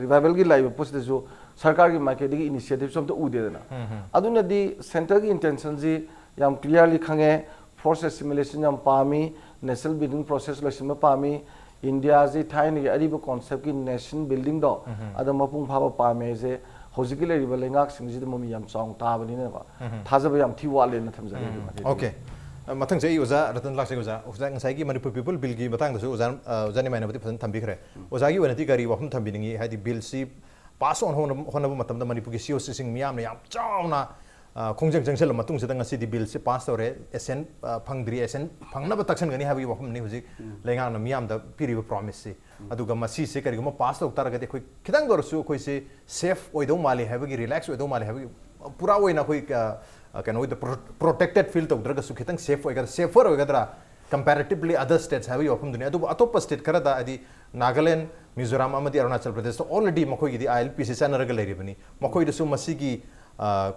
revival gi live post da ju sarkar gi market gi initiative som to ude dana aduna di center gi intention ji yam clearly khange force assimilation yam pami national building process losim pami India ji thaini gi ariba concept gi nation building do adama pung phaba pame je hojiki le riba lengak sing ji mami yam chong ta bani ne ba thajaba yam thi wale na thamja okay mathang jai oza ratan lak oza ngai gi Manipur people bill gi batang da oza ni mai na bati phan thambi khre oza gi wanati gari wahum thambi ningi haidi bill si pass on honaba matam da Manipur gi COC sing miyam na yam chawna khongjang jangsel matung sida ngasi di bill si pass tore SN phangdri SN phangna ba taksan gani habi wahum ni hojik lengang na miyam da piriba promise si aduga masi se kari guma pass tok taragate khoi khidang dor su khoi se safe oido mali habagi relax oido mali habagi pura oina khoi kano the protected field tok draga su khitang safe oiga safer oiga dra comparatively other states have you often dunia adu atop state karada adi Nagaland Mizoram amadi Arunachal Pradesh so already makoi di ILPC sanaraga leri bani makoi de su masi gi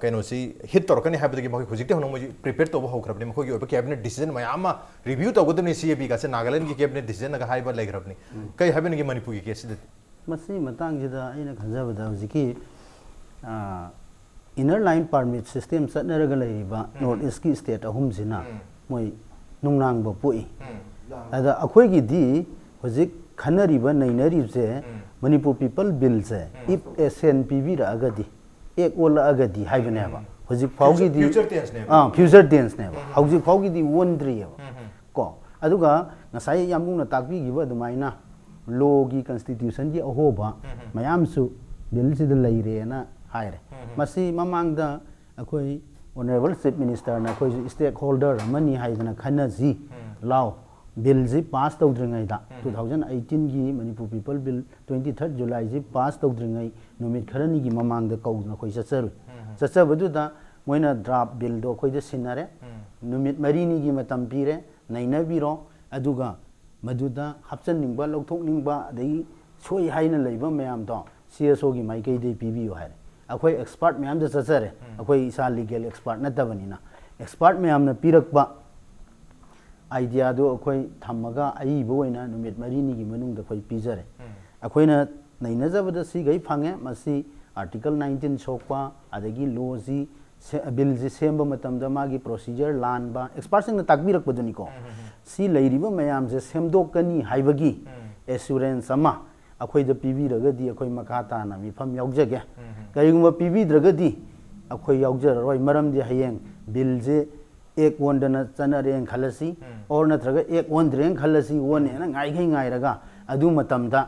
kano si hit tor kani habagi makoi hojikte hono moji prepare to ho krabni makoi gi cabinet decision mayama review to godni CAB ga se Nagaland gi cabinet decision ga haiba lai krabni kai habeni gi Manipur gi case de masi matang jida aina khanjabada hojiki inner line permit system satnaraga laiba north east ki state ahumsina moi nungnang ba pui ada akhoi gi di hojik khanariba nainari je Manipur people bill se if SNPB ra agadi ek ola agadi haibane ba hojik phaugi di future tense ne ba hojik phaugi di wondri ba ko aduga ngasai yamung na takbi gi ba dumaina law gi constitution gi ahoba mayam su bill si de laire na haire masi mamang da akoi honorable chief minister na akoi stakeholder mani haidana khana ji law bill ji pass tawdringai da 2018 gi Manipur people bill 23rd July ji pass tawdringai numit kharani gi mamang da kau na koi chacha badu da moina draft bill do koi da sinare numit marini gi matam pire naina biro aduga maduda hapchan ningba lokthok ningba dei soi haina leiba mayam do CSO gi mai kai dei PBO haire akhoi expert mayam da chachare akhoi isa legal expert na tabani na expert mayam na pirakba idea do akhoi thamaga ai bo oina numit marini gi manung da khoi pijare akhoi na naina jabada si gai phange masi article 19 sokpa adagi law ji bill ji semba matam da magi procedure lan ba expert sing na takbirak baduni ko si leiriba mayam je semdokani haibagi assurance ama akhoi da PB ragadi akhoi makata na mi pham yaujage kaiguma PB dragadi akhoi yaujar roi maram di hayeng bill je ek wondana chanareng khalasi or na traga ek wondreng khalasi wone na ngai ngai raga adu matam da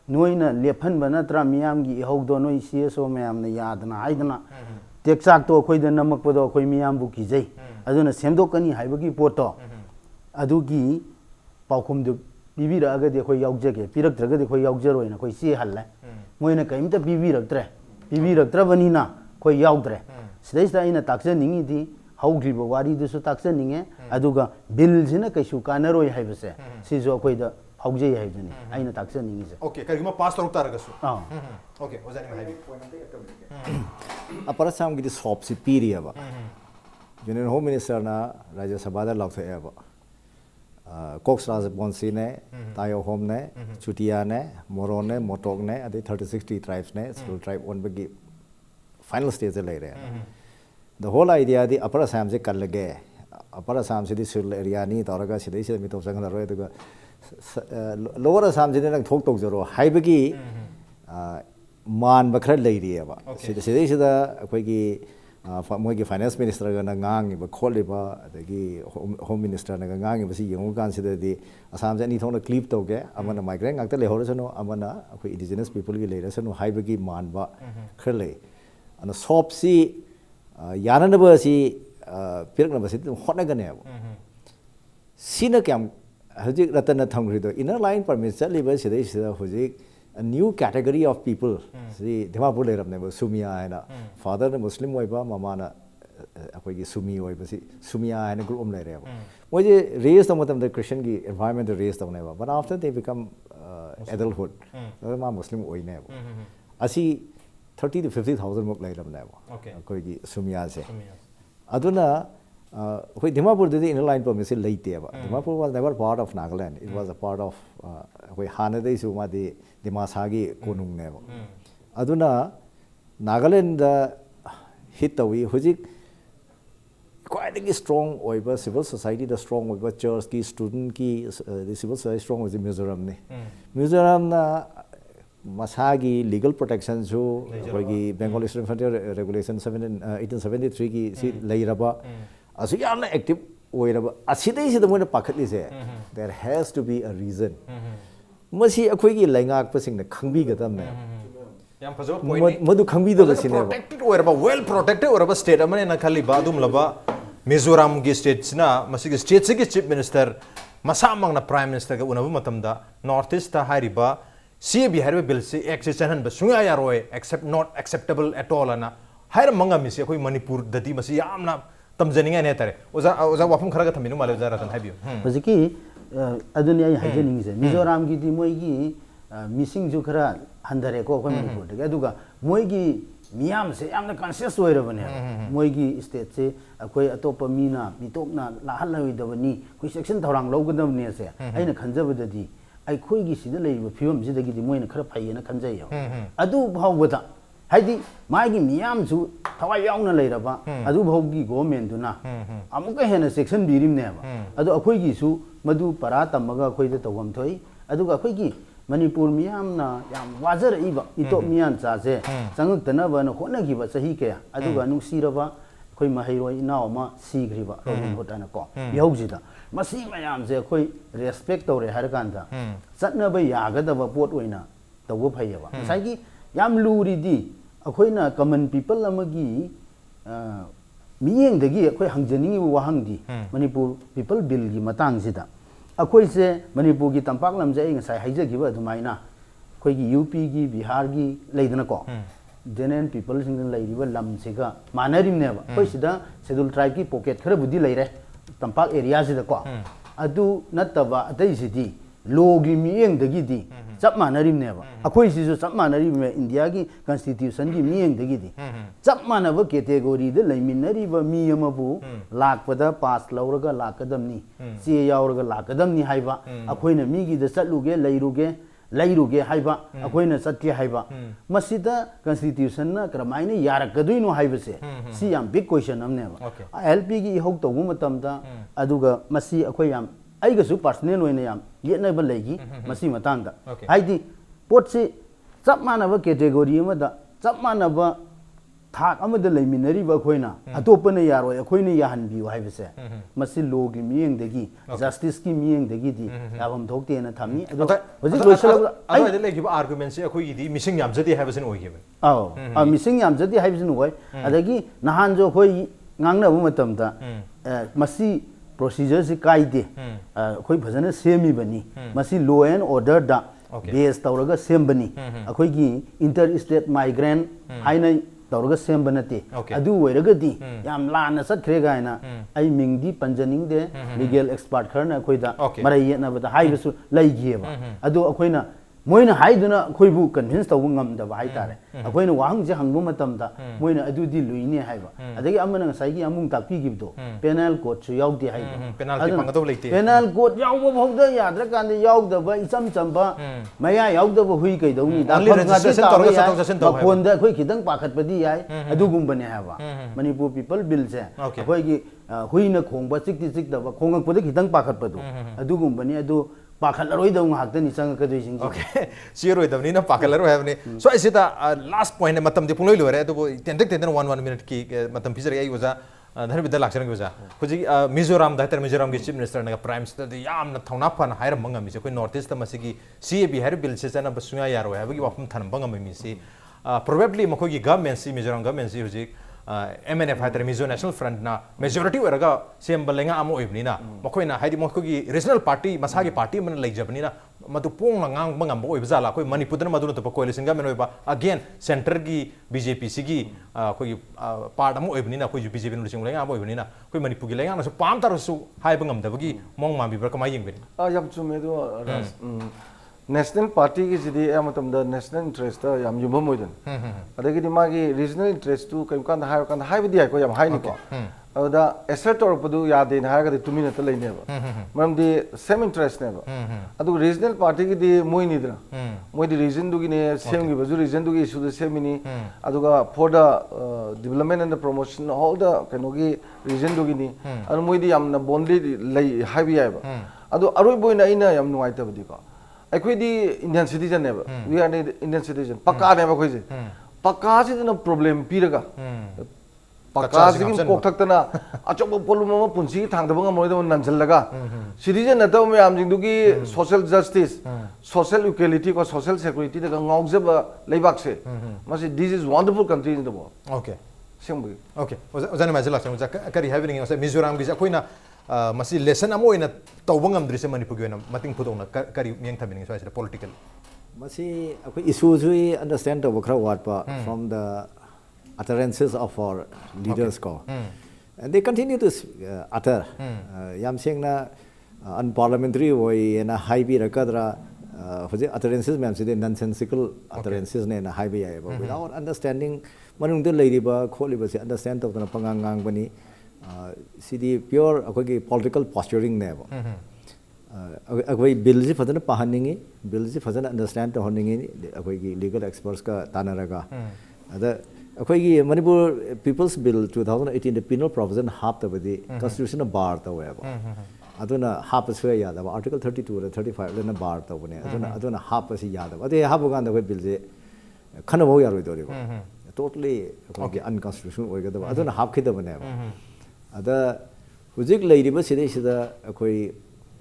noina lephan bana tra miyam gi haudo noi CSO mayam na yadna haidna teksak to akhoi da namak podo akhoi miyam bu ki jai aduna semdokani haibagi poto adugi paukhum du PB ra agadi akhoi yaujage pirak dragadi akhoi yaujaroi na akhoi si halle moina kaimta PB raktra banina khoi yaudre sidaista ina taksa ningi di haugiba wari du su taksa ninge aduga bill jina kaisu kanaroi haibase si jo akhoi da haujai haibani aina taksa ningi je okay karima pass taruk taragasu okay ozani haibi apara sam gi shop si period ba Union Home Minister na Rajya Sabha da lauthe ba Cox Rajabonsi ne Tayo Home ne Chutia ne Moron ne Motok ne ade 3060 tribes ne school tribe one bagi final stage le re the whole idea the upper assam se kar lage upper assam se the sul area ni taraga sidai se mi to sang ro eduga lower assam je nang thok tok jaro hai bagi man ba khra lei ri ba sidai se da akoi gi moigi finance minister ga ngang ba kholi ba adagi home minister na ngang ba si yong kan sida di assam je ni thong na clip to ge amana migrant ngak ta le hor sano amana akoi indigenous people gi le sano hai ba gi man ba khra le ana shop si yana na ba si pirak na ba si hotna ga ne ba sina kyam hajik ratana thangri do inner line permit chali ba sidai sida hojik a new category of people si Dhanabir Laishram ne sumia na father na muslim oi ba mama na akoi gi sumi oi ba si sumia na group om lai re ba moi je raise the matam the Christian gi environment raise the ne ba but after they become adulthood ma muslim oi ne ba asi 30 to 50,000 mok lai ram ne ba akoi gi sumia se aduna we Dimapur the inner line permit laite ba Dimapur was never part of Nagaland it was a part of we Hanade suma di Dimasagi konung ne ba aduna Nagaland hit tawi hujik quite strong oiba civil society the strong oiba church ki student ki the civil society strong was Mizoram ne Mizoram na masagi legal protection jo gi Bengal Eastern Frontier Regulation 1873 ki si leiraba asu yamna active oiraba asidai sida moina pakhatli se there has to be a reason masi akhoi gi laingak pasing na khangbi gadam ne yam fajo point madu khangbi do basine protected oiraba well protected oiraba state amane na khali badum laba Mizoram gi state na masi gi state gi chief minister masamang na prime minister ga unabu matamda north east ta hariba CAB hariba bill se accession han ba sunga yaroi accept not acceptable at all ana hair manga misi akhoi Manipur dadi masi yamna tamjaninga ne tare oza wafum kharaga thaminu male oza ratan habiyo hojiki aduni ai hajening se Mizoram gi di moi gi missing ju khara handare ko ko Manipur de aduga moi gi miyam se yamna conscious oira bane moi gi state se akoi atopa mina mitopna la haloi dabani koi section thorang logadam ne se aina khanjabadadi ai khoi gi sida leiba phiom sida gi di moina khara phai na khanjai yo adu bhawbada haidi maigi miyam su thawai yauna leiraba adu bhogi government duna amuka hena section birim neba adu akhoi gi su madu para tamaga akhoi da tawam thoi adu akhoi gi Manipur miyam na yam wajar iba ito miyan cha se changuk tana ba na khona gi ba sahi ke adu ga nu siraba khoi mahairoi naw ma sigriba robin hotana ko yaujida masi mayam je khoi respect tore har kan da satna ba yaga da ba pot oina tawu phaiba sai gi yam luri di akhoi na common people amagi miyeng dagi akhoi hangjaningi wahang di Manipur people bill gi matang sida akhoi se Manipur gi tampak lam je ing sai haija gi ba dumaina khoi gi UP gi Bihar gi leidana ko Denen people sing leiriba lam siga manarim ne ba khoi sida schedule tribe gi pocket khara budi leire tampak area sida ko adu nataba atai sidi logi miyeng dagi di chap manarim ne ba akhoi si chap manarim me India gi constitution gi miyeng dagi di chap manaba category de leiminari ba mi amabu lakpada pass lauraga lakadamni che yauraga lakadamni haiba akhoi na mi gi da chatluge leiruge haiba akhoi na chatke haiba masida constitution na kramaina yarakaduino haiba se si yam big question amne ba LP gi hok to matam da aduga masi akhoi yam aiga su personal oina yam yetna ba leigi masi matang da haidi pot se chap manaba category ma da chap manaba thak amada leiminari ba khoina atopana yaro khoina yahan bi haiba se masi logi miyeng degi justice ki miyeng degi di abam thokte na thami ado hoji loisala ai de legi ba argument se khoi di missing yam jati haiba sen oi gi a missing yam jati haiba sen oi adagi nahan jo khoi ngangna bu matam da masi procedure si kaide khoi phajana semi bani masi law and order da base tawraga sem bani akhoi gi interstate migrant haina tawraga sem banate adu oiragadi yam lana satkhre gaina ai mingdi panjaning de legal expert kharna khoida marai yena bada haibasu leigeba adu akhoina moina haiduna khoibu convince tawu ngam da bai tare akhoina wahang je hangbu matam da moina adu di luine haiba adagi amana ngasai gi amung takpi gibdo penal code su yaw di haiba penalty pangato leite penal code yaw bo bhogda yadra kan yaw da ba isam chamba maya yaw da ba hui kai dauni da registration tawra satong taw phone da khoi khidang pakhat padi yai adu gum bane haiba Manipur people bill se khoi gi hui na khong ba chik ti chik da ba khongak padi khidang pakhat padu adu gum bane adu pakhalaroi da ngakta ni sang ka doi sing okay zero da ni na pakhalaroi have ni so I said last point matam de pungloi lore to 1 minute ki matam pizar ai waza Dhanabir Laishram waza kuji Mizoram da ter Mizoram ki chief minister na prime minister de yam na thona phan hair manga mi se koi north east ma se ki CAB hair bill se na basunga yaro have ki wafum than banga mi se probably makoi ki government si Mizoram government si huji MNF hater Mizo National Front na majority weraga sem balenga amo ibni na makoi na haidi makoi ki regional party masagi party man leijabni na matu pong na ngang mangam bo ibzala koi Manipur na maduna to coalition ga meno ba again center gi BJP sigi koi part amo ibni na koi BJP no sing lenga amo ibni na koi Manipur gi lenga na so pam tar su hai bangam da bagi mong ma bi bra kamai yeng ben yam chume do national party ki jidi amatam da national interest ta yam yum moidan adagi di magi regional interest tu kai kan hai bi ko yam hai ni ko da assert or padu yade na ha ga 2 minute lai ne ba mam di same interest ne ba adu regional party ki di moi ni dra moi di region du gi ne same gi ba region du gi issue the same ni adu ga for the development and the promotion all the kano gi region du gi ni adu moi di yam na bondly lai hai bi ya ba adu aroi boina ina yam nuai ta budi ko akhoi di Indian citizen ne ba we are Indian citizen pakka ne ba khoi je pakka si na problem piraga pakka si kok thak tana achok polum ma punsi thang da bang moi da nan laga citizen na ta me am jing du gi social justice social equality ko social security da ngau je ba leibak se masi this is wonderful country in the world okay sembu okay ozana ma jela sa kari having ose Mizoram gi akhoi na masi lesson amo ina tawbangam drise Manipur gi na mating pudong na kari miang thabini so ase political masi akoi issues we understand the wakra wat pa from the utterances of our leaders ko and they continue to utter yam sing na unparliamentary way na high bi rakadra hoje utterances mem se nonsensical utterances ne na high bi ya without understanding manung de lady ba kholi ba se understand to na pangang ngang bani city pure akogi political posturing ne ba akoi bill ji phadana pahaningi bill ji phadana understand to honingi akoi legal experts ka tanaraga ada akhoi Manipur People's Bill 2018 the penal provision half the constitutional bar the way aduna half is ya da article 32 or 35 le na bar ta bune aduna half is ya da ade half gan da bill je khana bo ya ro do totally unconstitutional oi ga da aduna half khida bune ada hujik leiri ba side sida akhoi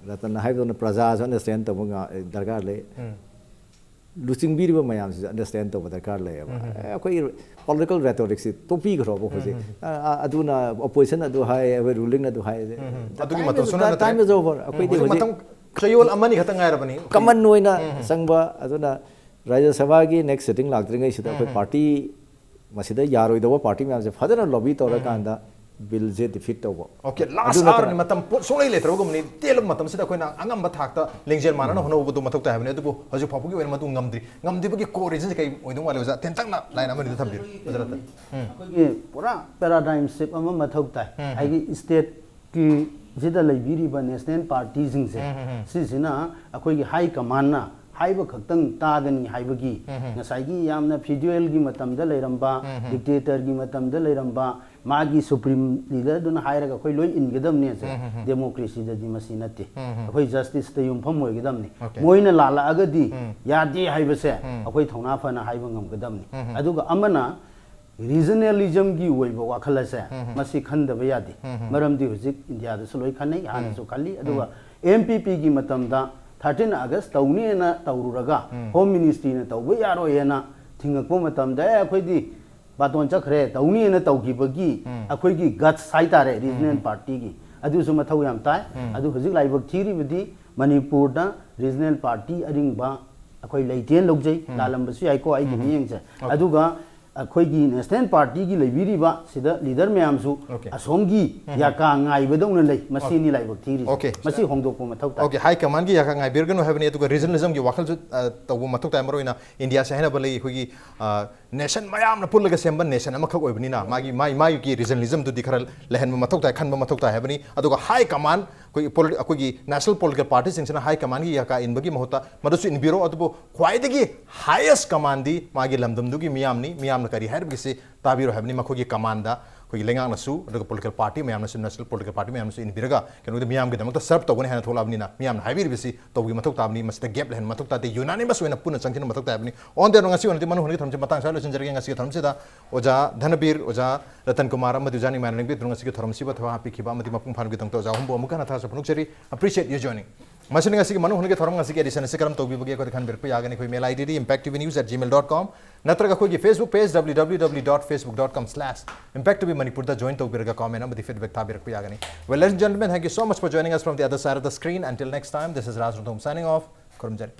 ratan hai do na praja understand ta bunga dargar le losing biri ba mayam se understand ta dargar le akhoi political rhetoric si topi gro bo khoje aduna opposition adu hai ruling adu hai adugi matam suna time is over akhoi de matam chayol amani khata ngai rabani common noina sangba aduna rajya sabha gi next sitting lagtring ngai sida akhoi party masida yaroi do party me se fadana lobby tora kanda bill je defeat to okay last hour ni matam solai le trogo mani telum matam sida koina angam ba thak ta lengjel mana hono bu mathok ta habne adu hoju phapu gi wen matu ngamdi bagi core reason kai oidong wale za tentak na line amani thambir gujarat ꯑꯩꯈꯣꯏꯒꯤ ꯄꯨꯔꯥ paradigm shift ꯑꯃ ꯃꯊꯧ ꯇꯥꯏ ꯑꯩꯒꯤ ꯁ꯭ꯇꯦꯠꯀꯤ ꯁꯤꯗ ꯂꯩꯕꯤꯔꯤꯕ national ꯄꯥꯔꯇꯤꯁꯤꯡꯁꯦ ꯁꯤꯁꯤꯅ ꯑꯩꯈꯣꯏꯒꯤ ꯍꯥꯏ ꯀꯃꯥꯟꯅ ꯍꯥꯏꯕ ꯈꯛꯇꯪ ꯇꯥꯒꯅꯤ ꯍꯥꯏꯕꯒꯤ ꯉꯁꯥꯏꯒꯤ ꯌꯥꯝꯅ ꯐꯤꯗꯨꯑꯦꯜꯒꯤ ꯃꯇꯝꯗ ꯂꯩꯔꯝꯕ ꯗꯤꯛꯇꯦꯇꯔꯒꯤ ꯃꯇꯝꯗ ꯂꯩꯔꯝꯕ ꯃꯥꯒꯤ ꯁꯨꯄ꯭ꯔꯤꯝ ꯂꯤꯗꯔꯗꯨꯅ ꯍꯥꯏꯔꯒ ꯑꯩꯈꯣꯏ ꯂꯣꯏ ꯏꯟꯒꯗꯕꯅꯦꯁꯦ ꯗꯦꯃꯣꯀ꯭ꯔꯦꯁꯤꯗꯗꯤ ꯃꯁꯤ ꯅꯠꯇꯦ ꯑꯩꯈꯣꯏ ꯖꯁꯇꯤꯁꯇ ꯌꯨꯝꯐꯝ ꯑꯣꯏꯒꯗꯕꯅꯤ ꯃꯣꯏꯅ ꯂꯥꯜꯂꯛꯑꯒꯗꯤ ꯌꯥꯗꯦ ꯍꯥꯏꯕꯁꯦ ꯑꯩꯈꯣꯏ ꯊꯧꯅꯥ ꯐꯅ ꯍꯥꯏꯕ ꯉꯝꯒꯗꯕꯅꯤ ꯑꯗꯨꯒ ꯑꯃꯅ ꯔꯤꯖꯅꯦꯂꯤꯖꯝꯒꯤ ꯑꯣꯏꯕ ꯋꯥꯈꯜ ꯑꯁꯦ ꯃꯁꯤ ꯈꯟꯗꯕ ꯌꯥꯗꯦ ꯃꯔꯝꯗꯤ ꯍꯧꯖꯤꯛ ꯏꯟꯗꯤꯌꯥꯗꯁꯨ ꯂꯣꯏ ꯈꯟꯅꯩ ꯍꯥꯟꯅꯁꯨ ꯈꯜꯂꯤ ꯑꯗꯨꯒ MPPꯒꯤ ꯃꯇꯝꯗ 13 ꯑꯥꯒꯁ ꯇꯧꯅꯦꯅ ꯇꯧꯔꯨꯔꯒ ꯍꯣꯝ ꯃꯤꯅꯤꯁꯇ꯭ꯔꯤꯅ ꯇꯧꯕ ꯌꯥꯔꯣꯏꯅ ꯊꯤꯡꯉꯛꯄ ꯃꯇꯝꯗ ꯑꯩꯈꯣꯏꯗꯤ ꯕꯥꯇꯣꯟ ꯆꯠꯈ꯭ꯔꯦ ꯇꯧꯅꯦꯅ ꯇꯧꯈꯤꯕꯒꯤ ꯑꯩꯈꯣꯏꯒꯤ ꯒꯠꯁ ꯍꯥꯏꯇꯥꯔꯦ ꯔꯤꯖꯅꯦꯜ ꯄꯥꯔꯇꯤꯒꯤ ꯑꯗꯨꯁꯨ ꯃꯊꯧ ꯌꯥꯝ ꯇꯥꯏ ꯑꯗꯨ ꯍꯧꯖꯤꯛ ꯂꯥꯏꯕꯛ ꯊꯤꯔꯤꯕꯗꯤ ꯃꯅꯤꯄꯨꯔꯗ ꯔꯤꯖꯅꯦꯜ ꯄꯥꯔꯇꯤ ꯑꯔꯤꯡꯕ ꯑꯩꯈꯣꯏ ꯂꯩꯇꯦꯅ ꯂꯧꯖꯩ ꯂꯥꯜꯂꯝꯕꯁꯨ ꯌꯥꯏꯀꯣ ꯑꯩꯒꯤ ꯃꯤꯠꯌꯦꯡꯁꯦ ꯑꯗꯨꯒ ꯑꯩꯈꯣꯏꯒꯤ ꯅꯦꯁꯅꯦꯜ ꯄꯥꯔꯇꯤꯒꯤ ꯂꯩꯕꯤꯔꯤꯕ ꯁꯤꯗ ꯂꯤꯗꯔ ꯃꯌꯥꯝꯁꯨ ꯑꯁꯣꯝꯒꯤ ꯌꯥꯀꯥ ꯉꯥꯏꯕꯗꯧꯅ ꯂꯩ ꯃꯁꯤꯅꯤ ꯂꯥꯏꯕꯛ ꯊꯤꯔꯤꯁꯦ ꯃꯁꯤ ꯍꯣꯡꯗꯣꯛꯄ ꯃꯊꯧ ꯇꯥꯏ okay high command gi yaka ngaibirganu habani aduga regionalism gi wakal tawu mathok tai maroina india se hena balai khoi gi nation mayam na pullaga semba nation amakhak oibani na magi mai gi regionalism du dikhara lehen mathok tai khanba mathok tai habani aduga high command khoi gi national political parties singsena high command gi yaka inbagi mahota madusu inbiro adubo khwaidagi highest command di magi lamdam du gi miyam na kari hair gi se tabiro habani makho gi command da khoi lengang nasu aduga political party mayam nasu national political party mayam nasu inbiraga kenu de miyam gi damakta serve tawgani hena tholabni na miyam na habir bisi tawgi mathok tabni masita gap lehen mathok ta de unanimous wena puna changkin mathok ta habni on de ngasi onati manu honi thamse matang sa lo sinjari ngasi thamse da oja Dhanabir oja Ratankumar amadu jani manang bi ngasi ki thamsi ba thwa hapi khiba amati mapung phan gi tangto oja humbo amukana tha sa punuk cheri appreciate you joining masini ngasi ki manu honi ki thoram ngasi ki edition se karam tawbi bagi ko khan bir pe yagani khoi mail id impacttvnews@gmail.com natraga khoi ki Facebook page www.facebook.com/impacttvmanipur da join tawbiraga comment amati feedback tha bir pe yagani well ladies and gentlemen thank you so much for joining us from the other side of the screen until next time this is Raj Nongthombam signing off kurumjari